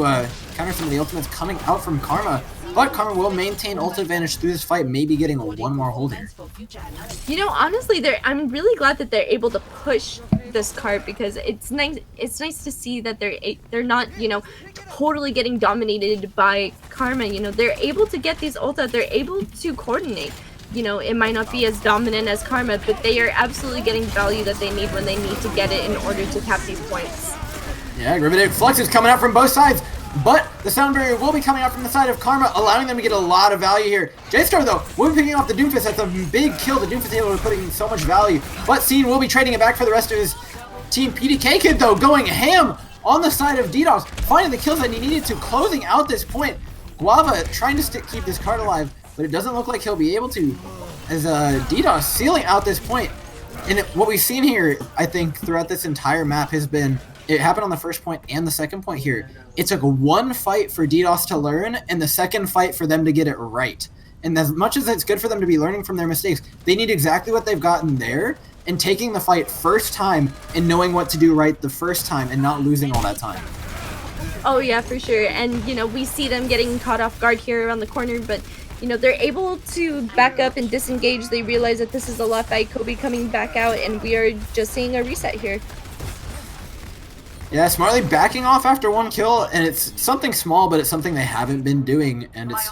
Speaker 2: counter some of the ultimates coming out from Karma. But Karma will maintain ult advantage through this fight, maybe getting one more hold here.
Speaker 3: You know, honestly, I'm really glad that they're able to push this cart, because it's nice. It's nice to see that they're not, you know, totally getting dominated by Karma. You know, they're able to get these ult out. They're able to coordinate. You know, it might not be as dominant as Karma, but they are absolutely getting value that they need when they need to get it in order to tap these points.
Speaker 2: Yeah, Riveted Flux is coming out from both sides, but the sound barrier will be coming out from the side of Karma, allowing them to get a lot of value here. J-Star, though, will be picking off the Doomfist. That's a big kill. The Doomfist able to put in so much value, but Scene will be trading it back for the rest of his team. PDK Kid, though, going ham on the side of DDoS, finding the kills that he needed to, closing out this point. Guava trying to keep this card alive, but it doesn't look like he'll be able to, as DDoS sealing out this point. And what we've seen here, I think, throughout this entire map has been, it happened on the first point and the second point here. It took one fight for DDoS to learn, and the second fight for them to get it right. And as much as it's good for them to be learning from their mistakes, they need exactly what they've gotten there, and taking the fight first time and knowing what to do right the first time and not losing all that time.
Speaker 3: Oh yeah, for sure. And, you know, we see them getting caught off guard here around the corner, but, you know, they're able to back up and disengage. They realize that this is a lot by Kobe coming back out, and we are just seeing a reset here.
Speaker 2: Yeah, smartly backing off after one kill, and it's something small, but it's something they haven't been doing, and it's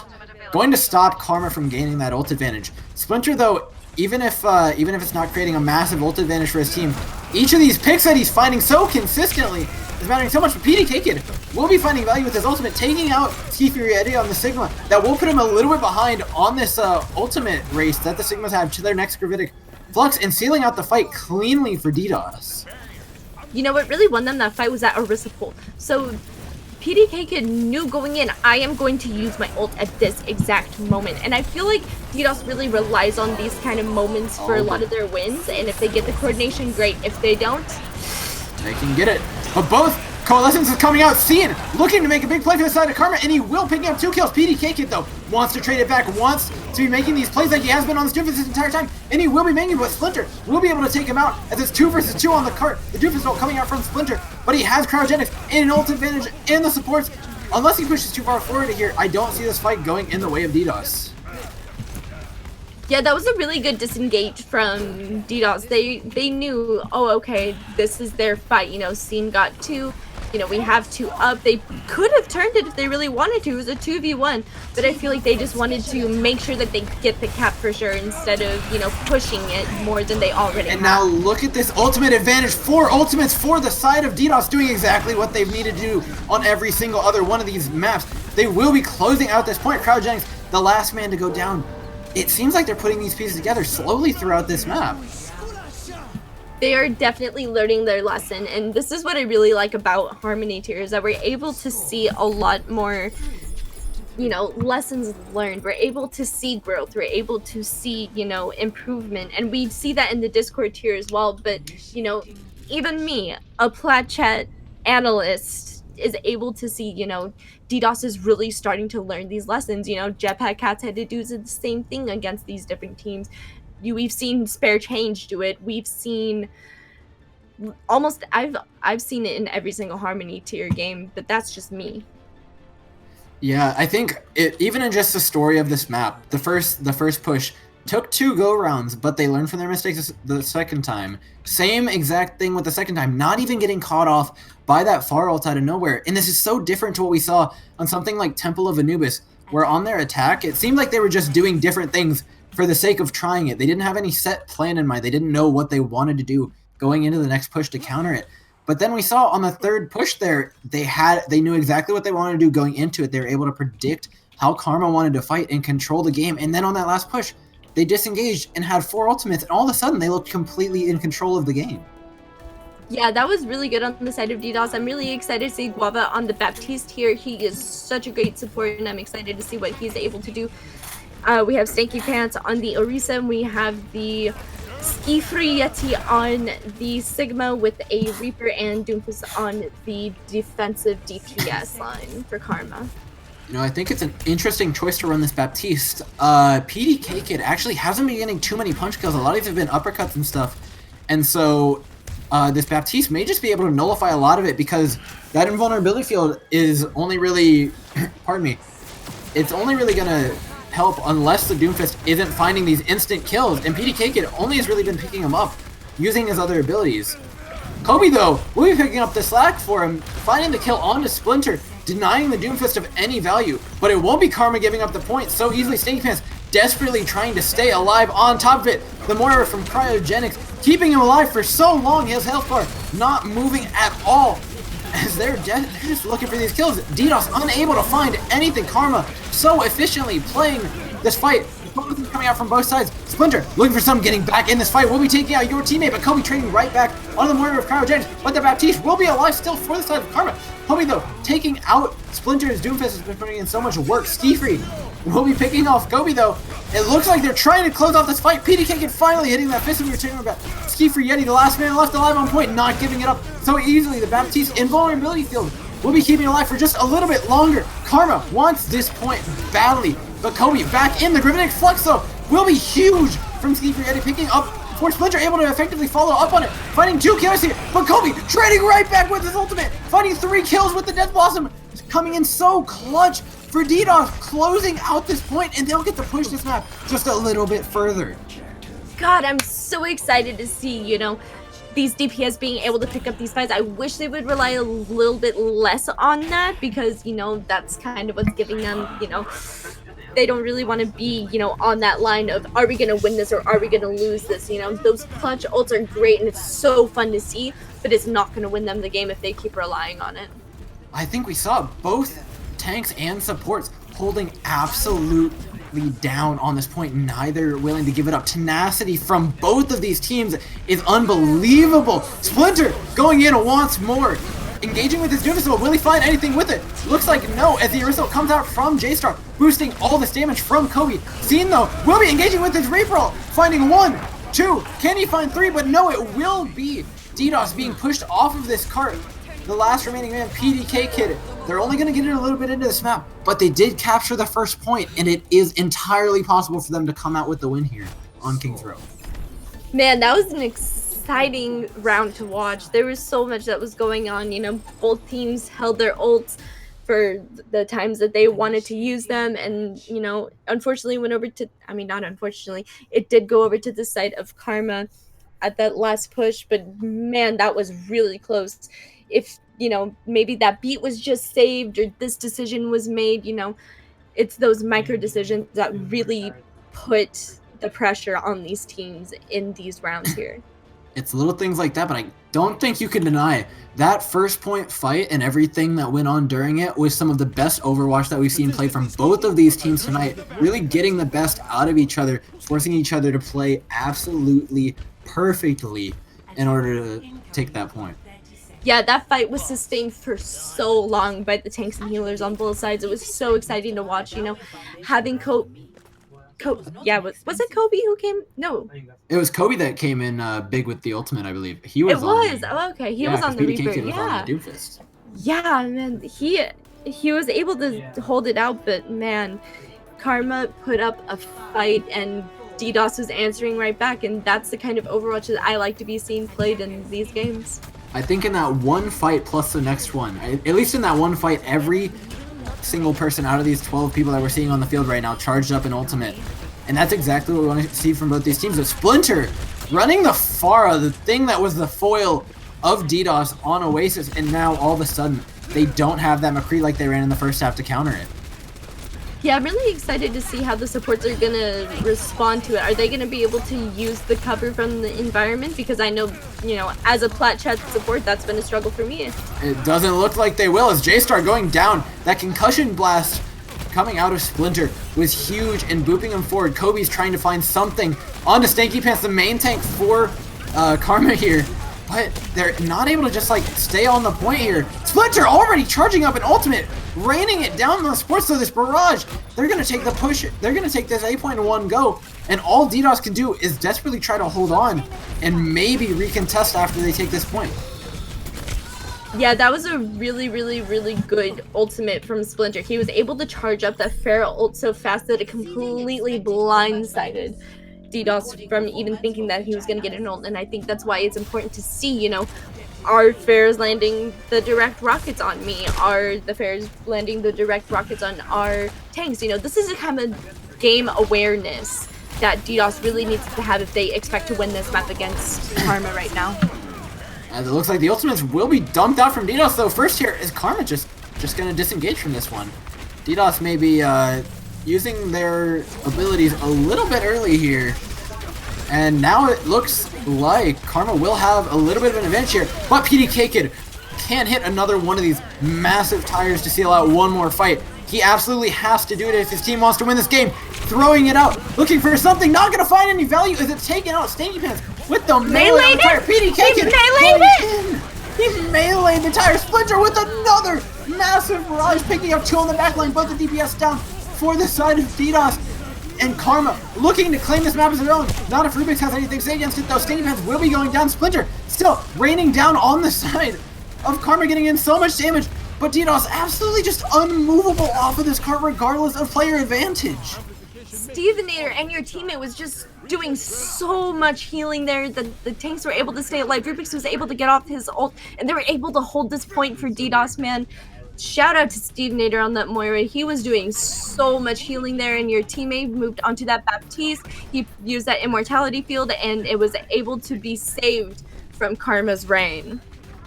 Speaker 2: going to stop Karma from gaining that ult advantage. Splinter, though, even if it's not creating a massive ult advantage for his team, each of these picks that he's finding so consistently is mattering so much. For PDK Kid will be finding value with his ultimate, taking out Ski on the Sigma. That will put him a little bit behind on this ultimate race that the Sigmas have to their next Gravitic Flux, and sealing out the fight cleanly for DDoS.
Speaker 3: You know, what really won them that fight was that Orisa pull. So PDK Kid knew going in, I am going to use my ult at this exact moment. And I feel like DDoS really relies on these kind of moments for a lot of their wins. And if they get the coordination, great. If they don't,
Speaker 2: they can get it. But both Coalescence is coming out, Cian looking to make a big play for the side of Karma, and he will, picking up 2 kills. PDK Kid, though, wants to trade it back, wants to be making these plays like he has been on this Doomfist this entire time, and he will be making it, but Splinter will be able to take him out as it's 2 versus 2 on the cart. The Doomfist ult coming out from Splinter, but he has cryogenics and an ult advantage in the supports. Unless he pushes too far forward here, I don't see this fight going in the way of DDoS.
Speaker 3: yeah, that was a really good disengage from DDoS. They knew, oh, okay, this is their fight. You know, Scene got 2, we have 2 up. They could have turned it if they really wanted to. It was a 2v1, but I feel like they just wanted to make sure that they get the cap for sure instead of, pushing it more than they already
Speaker 2: And
Speaker 3: have.
Speaker 2: now look at this ultimate advantage. 4 ultimates for the side of DDoS, doing exactly what they've needed to do on every single other one of these maps. They will be closing out this point. Cryogenics, the last man to go down. It seems like they're putting these pieces together slowly throughout this map.
Speaker 3: They are definitely learning their lesson, and this is what I really like about Harmony Tier, is that we're able to see a lot more, lessons learned. We're able to see growth. We're able to see, improvement, and we see that in the Discord tier as well. But, even me, a plat chat analyst, is able to see, DDoS is really starting to learn these lessons. Jetpack Cats had to do the same thing against these different teams. We've seen Spare Change do it. We've seen I've seen it in every single Harmony Tier game, but that's just me.
Speaker 2: Yeah, I think even in just the story of this map, the first push took 2 go rounds, but they learned from their mistakes the second time. Same exact thing with the second time, not even getting caught off by that far ult out of nowhere. And this is so different to what we saw on something like Temple of Anubis, where on their attack, it seemed like they were just doing different things for the sake of trying it. They didn't have any set plan in mind. They didn't know what they wanted to do going into the next push to counter it. But then we saw on the third push there, they knew exactly what they wanted to do going into it. They were able to predict how Karma wanted to fight and control the game. And then on that last push, they disengaged and had 4 ultimates, and all of a sudden they looked completely in control of the game.
Speaker 3: Yeah, that was really good on the side of DDoS. I'm really excited to see Guava on the Baptiste here. He is such a great support, and I'm excited to see what he's able to do. We have Stanky Pants on the Orisa, and we have the Ski Free Yeti on the Sigma with a Reaper and Doomfist on the defensive DPS line for Karma.
Speaker 2: I think it's an interesting choice to run this Baptiste. PDK Kid actually hasn't been getting too many punch kills. A lot of these have been uppercuts and stuff. And so this Baptiste may just be able to nullify a lot of it, because that invulnerability field is only really, pardon me, it's only really going to help unless the Doomfist isn't finding these instant kills, and PDK Kid only has really been picking them up using his other abilities. Kobe, though, will be picking up the slack for him, finding the kill onto Splinter, denying the Doomfist of any value, but it won't be Karma giving up the point so easily. Stanky Pants desperately trying to stay alive on top of it. The Moira from Cryogenics keeping him alive for so long, his health bar not moving at all, as they're just looking for these kills. DDoS unable to find anything. Karma so efficiently playing this fight. Coming out from both sides. Splinter looking for some, getting back in this fight. Will be taking out your teammate, but Kobe trading right back on the Moira of Cryogenics. But the Baptiste will be alive still for the side of Karma. Kobe, though, taking out Splinter's Doomfist has been putting in so much work. Ski Free will be picking off Kobe, though. It looks like they're trying to close off this fight. PDK Kid finally hitting that fist, and we were talking about Ski Free Yeti, the last man left alive on point, not giving it up so easily. The Baptiste invulnerability field will be keeping alive for just a little bit longer. Karma wants this point badly, but Kobe back in. The Gravitic Flux, though, will be huge from Ski Free Yeti, picking up for Splinter, able to effectively follow up on it, finding 2 kills here, but Kobe trading right back with his ultimate, finding 3 kills with the Death Blossom, coming in so clutch for DDoS, closing out this point, and they'll get to push this map just a little bit further.
Speaker 3: God, I'm so excited to see, these DPS being able to pick up these fights. I wish they would rely a little bit less on that, because, that's kind of what's giving them, they don't really want to be, on that line of, are we going to win this or are we going to lose this? Those clutch ults are great and it's so fun to see, but it's not going to win them the game if they keep relying on it.
Speaker 2: I think we saw both tanks and supports holding absolutely down on this point, neither willing to give it up. Tenacity from both of these teams is unbelievable. Splinter going in once more, engaging with his Doomfist. Will he find anything with it? Looks like no, as the Aristo comes out from J-Star, boosting all this damage from Kobe. Scene, though, will be engaging with his Reaper, finding 1, 2, can he find 3? But no, it will be DDoS being pushed off of this cart. The last remaining man, PDK Kid. They're only going to get it a little bit into this map, but they did capture the first point, and it is entirely possible for them to come out with the win here on King's Row.
Speaker 3: Man, that was an exciting round to watch. There was so much that was going on. Both teams held their ults for the times that they wanted to use them, and unfortunately went over to, not unfortunately, it did go over to the side of Karma at that last push, but man, that was really close. If maybe that beat was just saved or this decision was made. It's those micro decisions that really put the pressure on these teams in these rounds here.
Speaker 2: It's little things like that, but I don't think you can deny that first point fight and everything that went on during it was some of the best Overwatch that we've seen played from both of these teams tonight, really getting the best out of each other, forcing each other to play absolutely perfectly in order to take that point.
Speaker 3: Yeah, that fight was sustained for so long by the tanks and healers on both sides. It was so exciting to watch, having was it Kobe who came? No.
Speaker 2: It was Kobe that came in big with the ultimate, I believe. He was
Speaker 3: okay. He was on the Reaper. Yeah. Yeah, man. He was able to hold it out, but man, Karma put up a fight and DDoS was answering right back, and that's the kind of Overwatch that I like to be seen played in these games.
Speaker 2: I think in that one fight plus the next one, at least in that one fight, every single person out of these 12 people that we're seeing on the field right now charged up an ultimate. And that's exactly what we want to see from both these teams. A Splinter running the Pharah, the thing that was the foil of DDoS on Oasis, and now all of a sudden they don't have that McCree like they ran in the first half to counter it.
Speaker 3: Yeah, I'm really excited to see how the supports are going to respond to it. Are they going to be able to use the cover from the environment? Because I know, as a plat chat support, that's been a struggle for me.
Speaker 2: It doesn't look like they will as J-Star going down. That concussion blast coming out of Splinter was huge and booping him forward. Kobe's trying to find something onto Stanky Pants, the main tank for Karma here. But they're not able to just stay on the point here. Splinter already charging up an ultimate, raining it down on the sports. So this barrage, they're going to take the push. They're going to take this A point in one go. And all DDoS can do is desperately try to hold on and maybe recontest after they take this point.
Speaker 3: Yeah, that was a really, really, really good ultimate from Splinter. He was able to charge up that Pharah ult so fast that it completely blindsided DDoS from even thinking that he was going to get an ult. And I think that's why it's important to see, are Pharahs landing the direct rockets on me? Are the Pharahs landing the direct rockets on our tanks? This is a kind of game awareness that DDoS really needs to have if they expect to win this map against Karma right now.
Speaker 2: As it looks like the ultimates will be dumped out from DDoS, though. First here is Karma just going to disengage from this one. DDoS may be using their abilities a little bit early here. And now it looks like Karma will have a little bit of an advantage here. But PDK Kid can't hit another one of these massive tires to seal out one more fight. He absolutely has to do it if his team wants to win this game. Throwing it out, looking for something, not going to find any value as it's taken out Stanky Pants with the melee on the tire. PDK Kid He meleeed the tire. Splinter with another massive barrage, picking up two on the back line, both the DPS down for the side of DDoS. And Karma looking to claim this map as their own. Not if Rubix has anything to say against it though. Stanky Pants will be going down. Splinter still raining down on the side of Karma, getting in so much damage. But DDoS absolutely just unmovable off of this cart regardless of player advantage.
Speaker 3: Stevenator and your teammate was just doing so much healing there. The tanks were able to stay alive. Rubix was able to get off his ult, and they were able to hold this point for DDoS, man. Shout out to Stevenator on that Moira. He was doing so much healing there, and your teammate moved onto that Baptiste. He used that immortality field, and it was able to be saved from Karma's reign.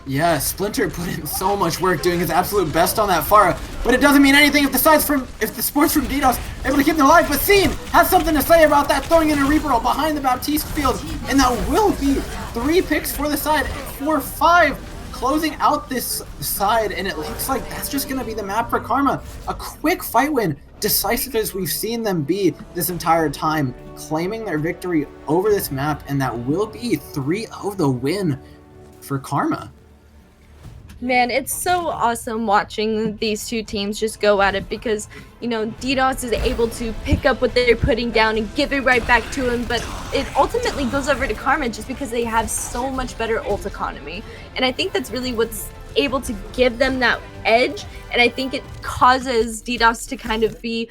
Speaker 2: Yeah, Splinter put in so much work doing his absolute best on that Pharah, but it doesn't mean anything if the sports from DDoS able to keep them alive. But Scene has something to say about that, throwing in a Reaper roll behind the Baptiste field, and that will be 3 picks for the side, 4-5 closing out this side, and it looks like that's just going to be the map for Karma. A quick fight win, decisive as we've seen them be this entire time, claiming their victory over this map, and that will be 3-0 the win for Karma.
Speaker 3: Man, it's so awesome watching these two teams just go at it because, DDoS is able to pick up what they're putting down and give it right back to him, but it ultimately goes over to Karma just because they have so much better ult economy. And I think that's really what's able to give them that edge, and I think it causes DDoS to kind of be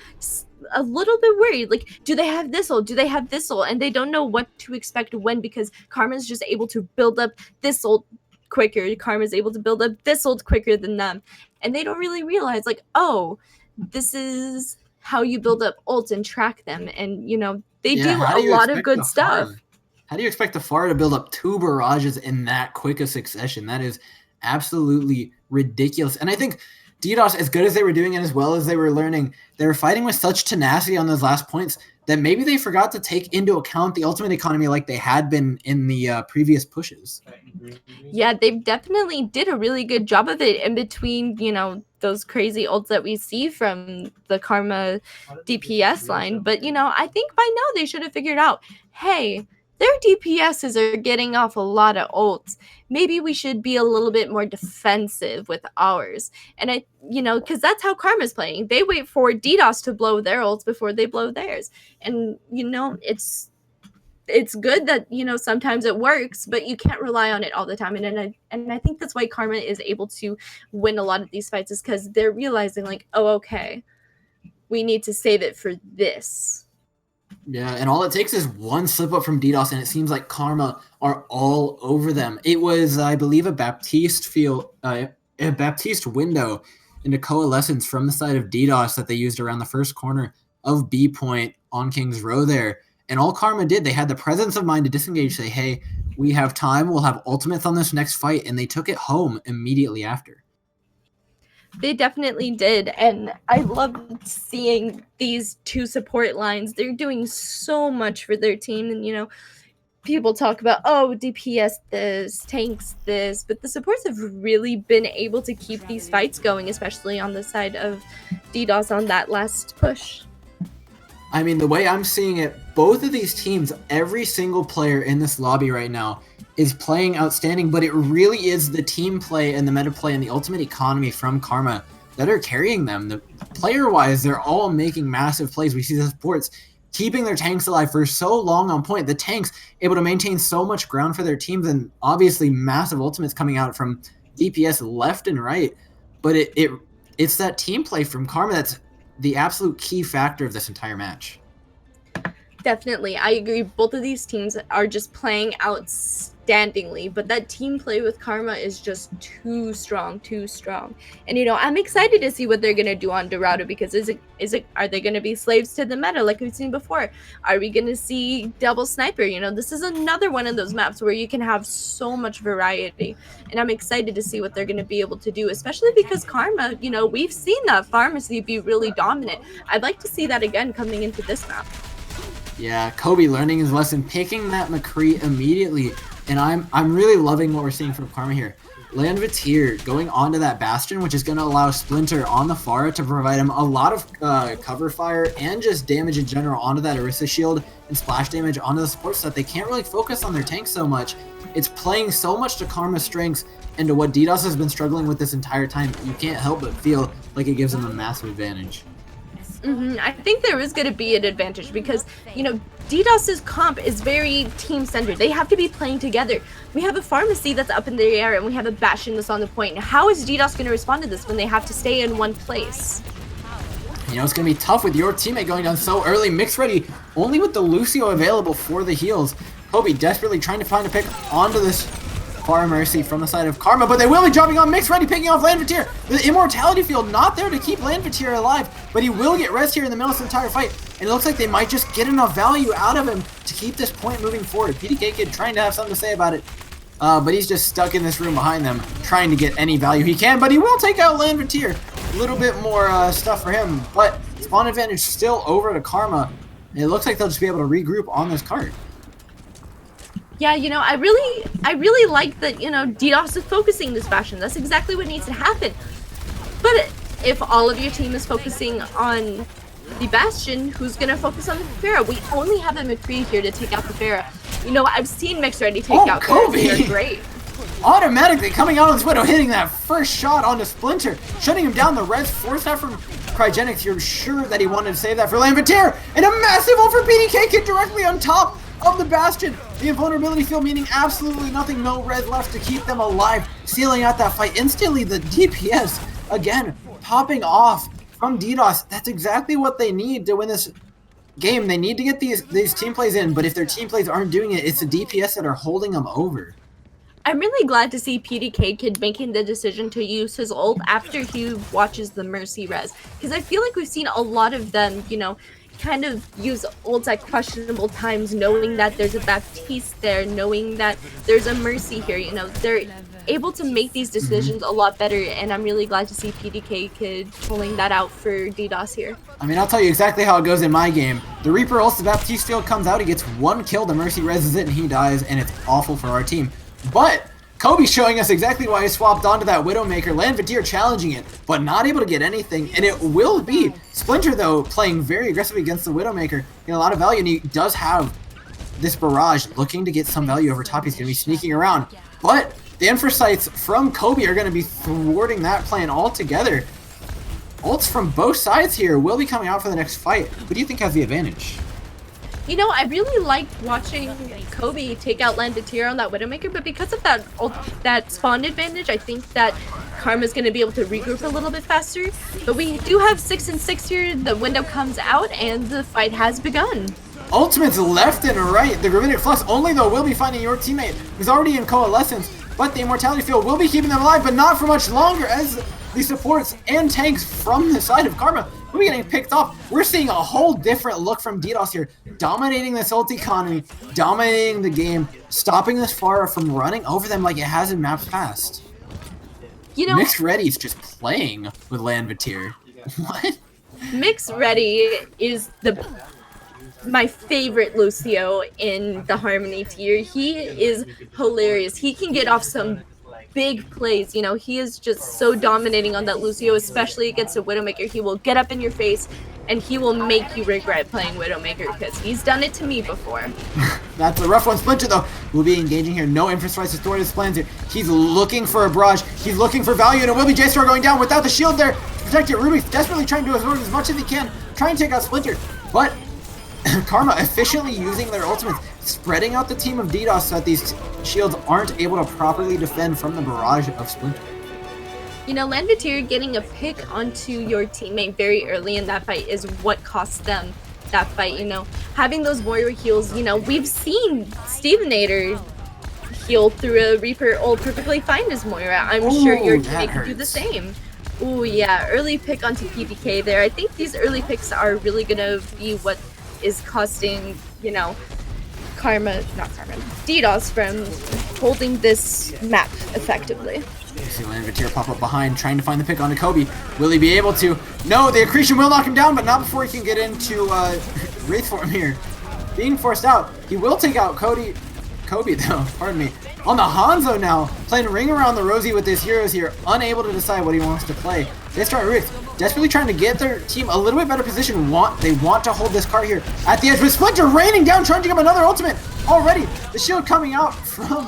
Speaker 3: a little bit worried. Like, do they have this ult? Do they have this ult? And they don't know what to expect when because Karma's just able to build up this ult quicker. Karma's able to build up this ult quicker than them, and they don't really realize oh, this is how you build up ults and track them, and they do a lot of good stuff.
Speaker 2: How do you expect the Pharah to build up 2 barrages in that quick a succession? That is absolutely ridiculous. And I think DDoS, as good as they were doing it, as well as they were learning, they were fighting with such tenacity on those last points that maybe they forgot to take into account the ultimate economy like they had been in the previous pushes.
Speaker 3: Yeah, they definitely did a really good job of it in between, you know, those crazy ults that we see from the Karma DPS line. But, you know, I think by now they should have figured out, hey, their DPSs are getting off a lot of ults. Maybe we should be a little bit more defensive with ours. And I, you know, because that's how Karma's playing. They wait for DDoS to blow their ults before they blow theirs. And, you know, it's good that, you know, sometimes it works, but you can't rely on it all the time. And I think that's why Karma is able to win a lot of these fights, is because they're realizing like, oh, okay, we need to save it for this.
Speaker 2: Yeah, and all it takes is one slip up from DDoS, and it seems like Karma are all over them. It was, I believe, a Baptiste window into Coalescence from the side of DDoS that they used around the first corner of B point on King's Row there. And all Karma did, they had the presence of mind to disengage, say, hey, we have time, we'll have ultimates on this next fight, and they took it home immediately after.
Speaker 3: They definitely did, and I love seeing these two support lines. They're doing so much for their team, and, you know, people talk about, oh, DPS this, tanks this, but the supports have really been able to keep these fights going, especially on the side of DDoS on that last push.
Speaker 2: I mean, the way I'm seeing it, both of these teams, every single player in this lobby right now is playing outstanding, but it really is the team play and the meta play and the ultimate economy from Karma that are carrying them. The player-wise, they're all making massive plays. We see the supports keeping their tanks alive for so long on point. The tanks able to maintain so much ground for their teams, and obviously massive ultimates coming out from DPS left and right. But it's that team play from Karma that's the absolute key factor of this entire match.
Speaker 3: Definitely, I agree. Both of these teams are just playing outstandingly, but that team play with Karma is just too strong. And, you know, I'm excited to see what they're gonna do on Dorado, because are they gonna be slaves to the meta like we've seen before? Are we gonna see double sniper? You know, this is another one of those maps where you can have so much variety, and I'm excited to see what they're gonna be able to do, especially because Karma, you know, we've seen that pharmacy be really dominant. I'd like to see that again coming into this map.
Speaker 2: Yeah, Kobe learning his lesson, picking that McCree immediately, and I'm really loving what we're seeing from Karma here. Landvatier going onto that Bastion, which is going to allow Splinter on the Pharah to provide him a lot of cover fire and just damage in general onto that Orisa shield and splash damage onto the support, so that they can't really focus on their tanks so much. It's playing so much to Karma's strengths and to what DDoS has been struggling with this entire time. You can't help but feel like it gives them a massive advantage.
Speaker 3: I think there is going to be an advantage because, you know, DDoS's comp is very team-centered. They have to be playing together. We have a pharmacy that's up in the air, and we have a Bastion that's on the point. And how is DDoS going to respond to this when they have to stay in one place?
Speaker 2: You know, it's going to be tough with your teammate going down so early. Mix ready, only with the Lucio available for the heals. Kobe desperately trying to find a pick onto this Far Mercy from the side of Karma, but they will be dropping on Mix ready, picking off Landvatier. The Immortality Field not there to keep Landvatier alive, but he will get res here in the middle of the entire fight, and it looks like they might just get enough value out of him to keep this point moving forward. PDK Kid trying to have something to say about it, but he's just stuck in this room behind them, trying to get any value he can, but he will take out Landvatier. A little bit more stuff for him, but spawn advantage still over to Karma, and it looks like they'll just be able to regroup on this card.
Speaker 3: Yeah, you know, I really like that, you know, DDoS is focusing this Bastion. That's exactly what needs to happen. But if all of your team is focusing on the Bastion, who's going to focus on the Pharah? We only have a McCree here to take out the Pharah. You know, I've seen Mix Ready take out
Speaker 2: Kobe!
Speaker 3: They're great.
Speaker 2: Automatically coming out of this window, hitting that first shot onto Splinter, shutting him down. The res forced that from Cryogenics. You're sure that he wanted to save that for Landvatier, and a massive ult for PDK Kid directly on top of the Bastion. The invulnerability field meaning absolutely nothing, no res left to keep them alive, sealing out that fight. Instantly the DPS again popping off from DDoS. That's exactly what they need to win this game. They need to get these team plays in, but if their team plays aren't doing it, it's the DPS that are holding them over.
Speaker 3: I'm really glad to see PDK Kid making the decision to use his ult after he watches the Mercy res, because I feel like we've seen a lot of them, you know, kind of use ults at questionable times, knowing that there's a Baptiste there, knowing that there's a Mercy here. You know, able to make these decisions a lot better, and I'm really glad to see PDK Kid pulling that out for DDoS here.
Speaker 2: I mean, I'll tell you exactly how it goes in my game. The Reaper ults, the Baptiste field comes out, he gets 1 kill, the Mercy reses it, and he dies, and it's awful for our team. But Kobe's showing us exactly why he swapped onto that Widowmaker. Landvatir challenging it, but not able to get anything, and it will be Splinter, though, playing very aggressively against the Widowmaker. Getting a lot of value, and he does have this barrage looking to get some value over top. He's going to be sneaking around, but the Infrasights from Kobe are going to be thwarting that plan altogether. Ults from both sides here will be coming out for the next fight. Who do you think has the advantage?
Speaker 3: You know, I really liked watching Kobe take out Landvatir on that Widowmaker, but because of that spawn advantage, I think that Karma's going to be able to regroup a little bit faster. But we do have 6 and 6 here. The window comes out, and the fight has begun.
Speaker 2: Ultimates left and right. The Gravitic Flux only, though, will be finding your teammate who's already in Coalescence, but the Immortality Field will be keeping them alive, but not for much longer, as the supports and tanks from the side of Karma will be getting picked off. We're seeing a whole different look from DDoS here, dominating this ult economy, dominating the game, stopping this Pharah from running over them like it has in maps past.
Speaker 3: You know,
Speaker 2: Mixed Ready's just playing with Landvatir. What?
Speaker 3: Mixed Ready is my favorite Lucio in the Harmony tier. He is hilarious. He can get off some big plays. You know, he is just so dominating on that Lucio, especially against a Widowmaker. He will get up in your face and he will make you regret playing Widowmaker because he's done it to me before.
Speaker 2: That's a rough one. Splinter, though, will be engaging here. No infrastructure to thwart his plans here. He's looking for a barrage. He's looking for value, and it will be J-Star going down without the shield there to protect it. Rubik's desperately trying to absorb as much as he can, trying to take out Splinter, but Karma efficiently using their ultimates, spreading out the team of DDoS so that these shields aren't able to properly defend from the barrage of Splinter.
Speaker 3: You know, Landvatir getting a pick onto your teammate very early in that fight is what cost them that fight, you know. Having those warrior heals, you know, we've seen Stevenator heal through a Reaper ult perfectly fine as Moira. I'm sure your teammate could do the same. Ooh, yeah, early pick onto PDK there. I think these early picks are really gonna be what is costing, you know, DDoS from holding this map effectively.
Speaker 2: You see Landvatir pop up behind, trying to find the pick onto Kobe. Will he be able to? No, the accretion will knock him down, but not before he can get into Wraith form here. Being forced out, he will take out Kobe though, pardon me. On the Hanzo now, playing ring around the Rosie with his heroes here, unable to decide what he wants to play. They start Rift, desperately trying to get their team a little bit better position. They want to hold this cart here at the edge, with Splinter raining down, trying to get another ultimate already. The shield coming out from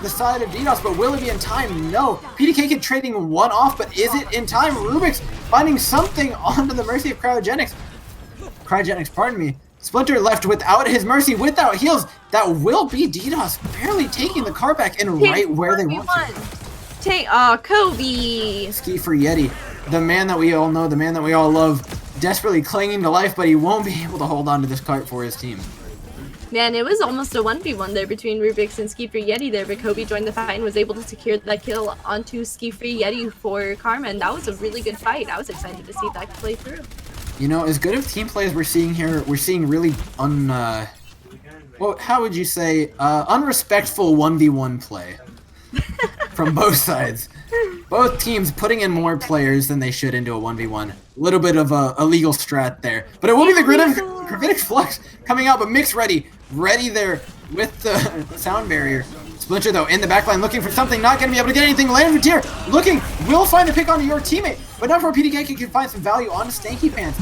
Speaker 2: the side of DDoS, but will it be in time? No. PDK Kid trading one off, but is it in time? Rubik's finding something onto the mercy of Cryogenics, pardon me. Splinter left without his mercy, without heals. That will be DDoS barely taking the car back and right where they want to.
Speaker 3: Kobe!
Speaker 2: Ski for Yeti, the man that we all know, the man that we all love, desperately clinging to life, but he won't be able to hold on to this cart for his team.
Speaker 3: Man, it was almost a 1v1 there between Rubik's and Ski Free Yeti there, but Kobe joined the fight and was able to secure that kill onto Ski Free Yeti for Karma, and that was a really good fight. I was excited to see that play through. You
Speaker 2: know, as good of team play as we're seeing here, we're seeing really well, how would you say, unrespectful 1v1 play from both sides. Both teams putting in more players than they should into a 1v1. A little bit of a illegal strat there. But it will be the Gravitic Flux coming out, but Mix ready there with the sound barrier. Splinter, though, in the backline looking for something, not going to be able to get anything. Landvatir looking, will find the pick onto your teammate, but not before PDK can find some value onto Stanky Pants.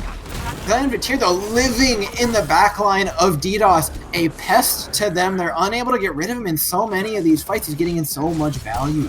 Speaker 2: Landvatir, though, living in the backline of DDoS, a pest to them. They're unable to get rid of him in so many of these fights. He's getting in so much value.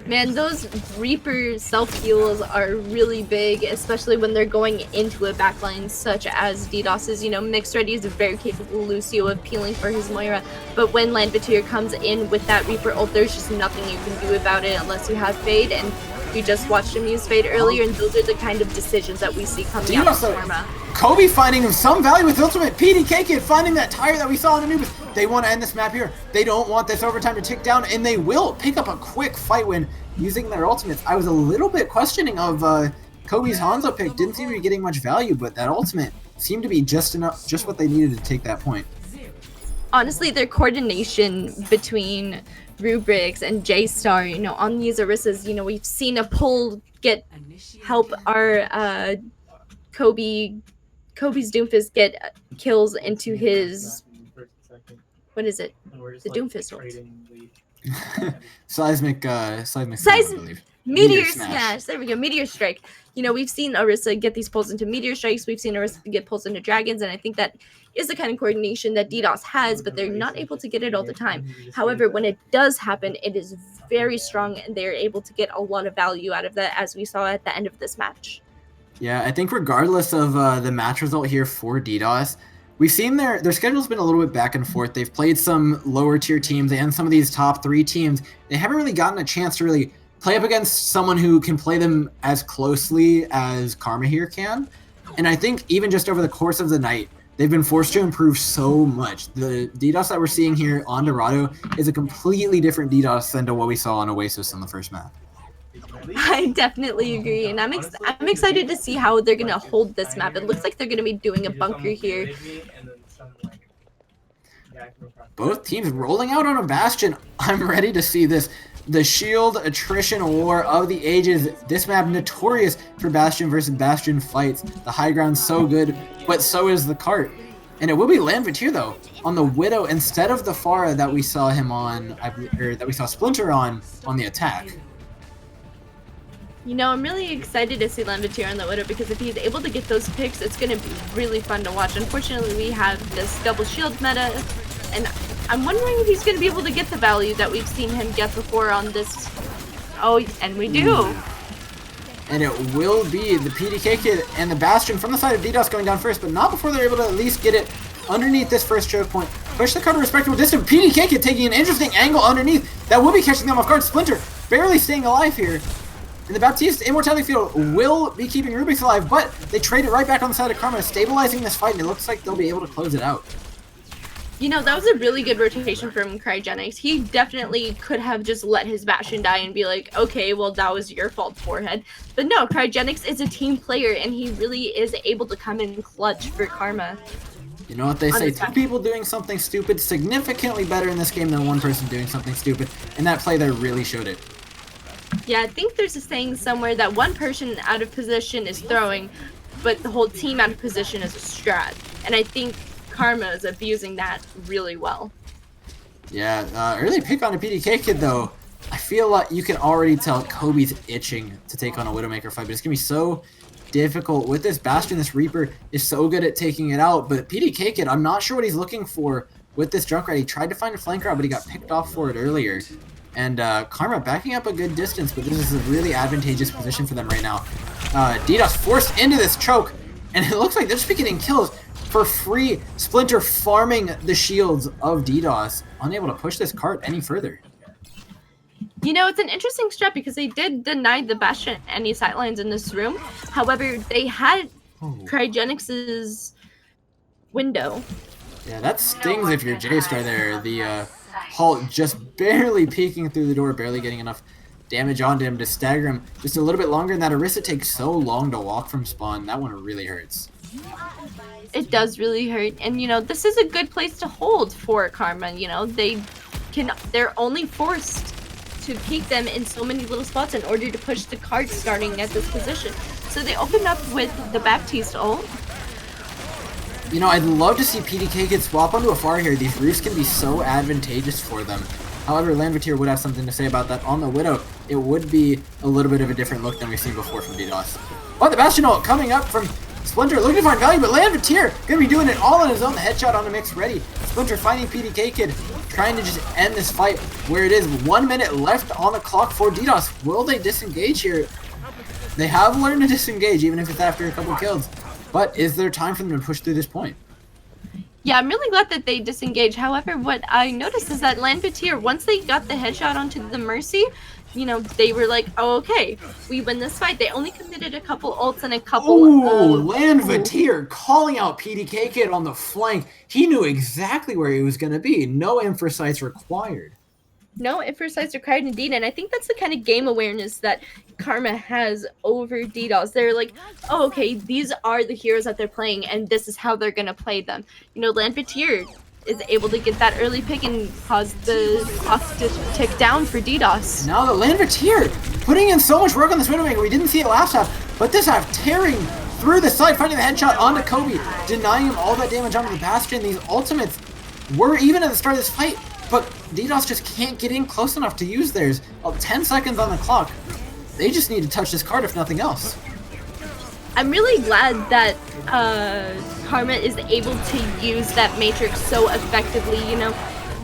Speaker 2: Man, those Reaper self-heals are really big, especially when they're going into a backline such as DDoS's. You know, Mixed Ready is a very capable Lucio of peeling for his Moira, but when Landvatir comes in with that Reaper ult, there's just nothing you can do about it unless you have Fade, and we just watched him use Fade earlier, and those are the kind of decisions that we see coming out of Karma. Kobe finding some value with Ultimate. PDK Kid finding that tire that we saw in Anubis. They want to end this map here. They don't want this overtime to tick down, and they will pick up a quick fight win using their ultimates. I was a little bit questioning of Kobe's Hanzo pick. Didn't seem to be getting much value, but that ultimate seemed to be just enough, just what they needed to take that point.
Speaker 3: Honestly, their coordination between Rubrics and J-Star, you know, on these Orissas, you know, we've seen a pull help our Kobe's Doomfist get kills into his, what is it? The Doomfist ult.
Speaker 2: Seismic Storm, I believe.
Speaker 3: Meteor Smash. There we go. Meteor Strike. You know, we've seen Orisa get these pulls into Meteor Strikes. We've seen Orisa get pulls into Dragons, and I think that is the kind of coordination that DDoS has, but they're not able to get it all the time. However, when it does happen, it is very strong, and they're able to get a lot of value out of that, as we saw at the end of this match.
Speaker 2: Yeah, I think regardless of the match result here for DDoS, we've seen their schedule's been a little bit back and forth. They've played some lower tier teams and some of these top 3 teams. They haven't really gotten a chance to really play up against someone who can play them as closely as Karma here can. And I think even just over the course of the night, they've been forced to improve so much. The DDoS that we're seeing here on Dorado is a completely different DDoS than to what we saw on Oasis in the first map.
Speaker 3: I definitely agree, and I'm excited to see how they're going to hold this map. It looks like they're going to be doing a bunker here.
Speaker 2: Both teams rolling out on a Bastion. I'm ready to see this. The Shield attrition war of the ages. This map notorious for Bastion versus Bastion fights. The high ground's so good, but so is the cart. And it will be Landvatir though on the Widow instead of the Pharah that we saw him on, or that we saw Splinter on the attack.
Speaker 3: You know, I'm really excited to see Landvatir on the Widow because if he's able to get those picks, it's going to be really fun to watch. Unfortunately, we have this double shield meta, and I'm wondering if he's going to be able to get the value that we've seen him get before on this. Oh, and we do.
Speaker 2: And it will be the PDK Kid and the Bastion from the side of DDoS going down first, but not before they're able to at least get it underneath this first choke point. Push the card to a respectable distance. PDK Kid taking an interesting angle underneath. That will be catching them off guard. Splinter barely staying alive here. And the Baptiste Immortality Field will be keeping Rubik's alive, but they trade it right back on the side of Karma, stabilizing this fight, and it looks like they'll be able to close it out.
Speaker 3: You know, that was a really good rotation from Cryogenics. He definitely could have just let his Bastion die and be like, okay, well, that was your fault, Forehead. But no, Cryogenics is a team player, and he really is able to come in clutch for Karma.
Speaker 2: You know what they say, 2 people doing something stupid significantly better in this game than 1 person doing something stupid, and that play there really showed it.
Speaker 3: Yeah, I think there's a saying somewhere that 1 person out of position is throwing, but the whole team out of position is a strat. And I think Karma is abusing that really well.
Speaker 2: Yeah, early pick on a PDK Kid though. I feel like you can already tell Kobe's itching to take on a Widowmaker fight, but it's going to be so difficult. With this Bastion, this Reaper is so good at taking it out, but PDK Kid, I'm not sure what he's looking for with this Junkrat. He tried to find a flank route, but he got picked off for it earlier. And Karma backing up a good distance, but this is a really advantageous position for them right now. DDoS forced into this choke, and it looks like they're just getting kills for free. Splinter farming the shields of DDoS, unable to push this cart any further.
Speaker 3: You know, it's an interesting strat because they did deny the Bastion any sightlines in this room. However, they had Cryogenics' window.
Speaker 2: Yeah, that stings if you're J-Star there. The Halt just barely peeking through the door, barely getting enough damage onto him to stagger him just a little bit longer, and that Orisa takes so long to walk from spawn. That one really hurts.
Speaker 3: It does really hurt, and you know, this is a good place to hold for Karma. You know, they're only forced to peek them in so many little spots in order to push the cart starting at this position. So they open up with the Baptiste ult.
Speaker 2: You know, I'd love to see PDK Kid swap onto a Pharah here. These roofs can be so advantageous for them. However, Landvatir would have something to say about that. On the Widow, it would be a little bit of a different look than we've seen before from DDoS. But the Bastion ult coming up from Splinter, looking to find value, but Landvatir gonna be doing it all on his own. The headshot on the mix ready. Splinter finding PDK Kid, trying to just end this fight where it is 1 minute left on the clock for DDoS. Will they disengage here? They have learned to disengage, even if it's after a couple kills. But is there time for them to push through this point?
Speaker 3: Yeah, I'm really glad that they disengage. However, what I noticed is that Landvatir, once they got the headshot onto the Mercy, you know, they were like, oh, okay, we win this fight. They only committed a couple ults and a couple
Speaker 2: Landvatir calling out PDK Kid on the flank. He knew exactly where he was going to be. No infosights required.
Speaker 3: No infosights required indeed, and I think that's the kind of game awareness that Karma has over DDoS. They're like, oh, okay, these are the heroes that they're playing, and this is how they're going to play them. You know, Landvatir is able to get that early pick and cause the clock to tick down for DDoS.
Speaker 2: Now the Landvert's here, putting in so much work on this Widowmaker. We didn't see it last half, but this half tearing through the side, finding the headshot onto Kobe, denying him all that damage onto the Bastion. These ultimates were even at the start of this fight, but DDoS just can't get in close enough to use theirs. 10 seconds on the clock. They just need to touch this card if nothing else.
Speaker 3: I'm really glad that Karma is able to use that Matrix so effectively. You know,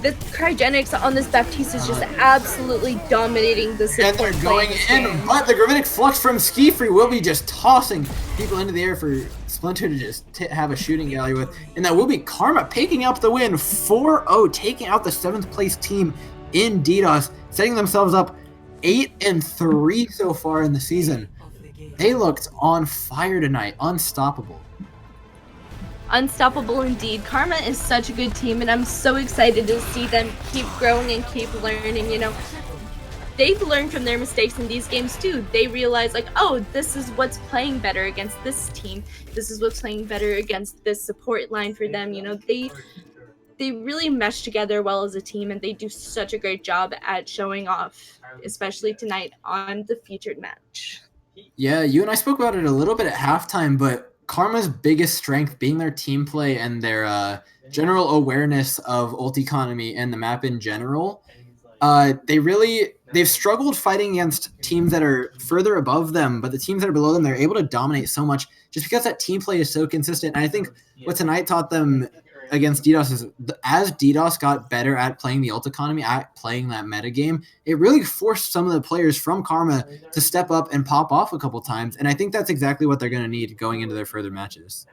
Speaker 3: the cryogenics on this Baptiste is just absolutely dominating the support.
Speaker 2: And they're going in, but the Gravitic Flux from Ski Free will be just tossing people into the air for Splinter to just have a shooting gallery with. And that will be Karma picking up the win, 4-0, taking out the 7th place team in DDoS, setting themselves up 8-3 so far in the season. They looked on fire tonight, unstoppable.
Speaker 3: Unstoppable indeed. Karma is such a good team, and I'm so excited to see them keep growing and keep learning. You know, they've learned from their mistakes in these games too. They realize, like, oh, this is what's playing better against this team. This is what's playing better against this support line for them. You know, they really mesh together well as a team, and they do such a great job at showing off, especially tonight on the featured match.
Speaker 2: Yeah, you and I spoke about it a little bit at halftime, but Karma's biggest strength being their team play and their general awareness of ult economy and the map in general. They've struggled fighting against teams that are further above them, but the teams that are below them, they're able to dominate so much just because that team play is so consistent. And I think what tonight taught them against DDoS is as DDoS got better at playing the ult economy, at playing that meta game, it really forced some of the players from Karma to step up and pop off a couple times. And I think that's exactly what they're going to need going into their further matches.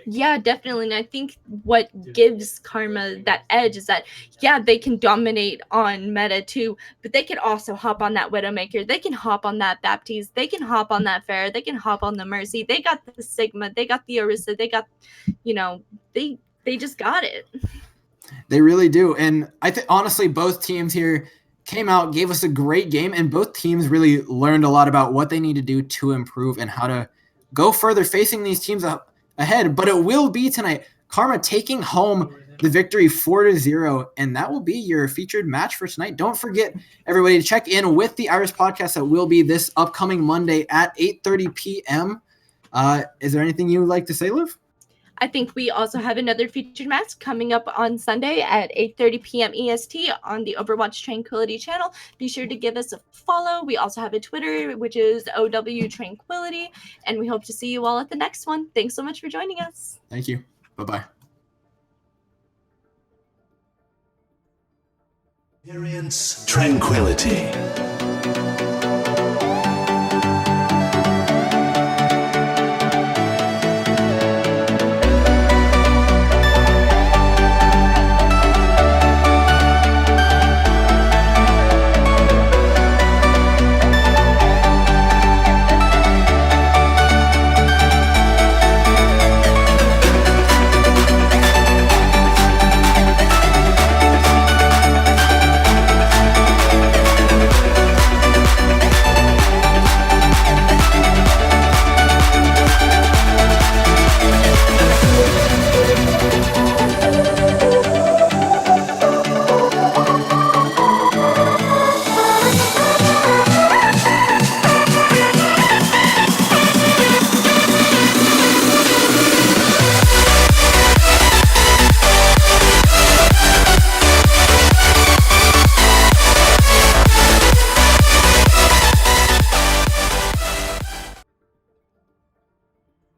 Speaker 3: Yeah, definitely. And I think what gives Karma that edge is that, yeah, they can dominate on meta too, but they can also hop on that Widowmaker. They can hop on that Baptiste. They can hop on that Pharah. They can hop on the Mercy. They got the Sigma. They got the Orisa. They got, you know, they just got it.
Speaker 2: They really do. And I think, honestly, both teams here came out, gave us a great game, and both teams really learned a lot about what they need to do to improve and how to go further facing these teams ahead. But it will be tonight, Karma taking home the victory 4-0, and that will be your featured match for tonight. Don't forget, everybody, to check in with the Iris podcast that will be this upcoming Monday at 8:30 p.m. Is there anything you would like to say, Liv?
Speaker 3: I think we also have another featured match coming up on Sunday at 8:30 p.m. EST on the Overwatch Tranquility channel. Be sure to give us a follow. We also have a Twitter, which is OW Tranquility, and we hope to see you all at the next one. Thanks so much for joining us.
Speaker 2: Thank you. Bye-bye.
Speaker 1: Experience tranquility.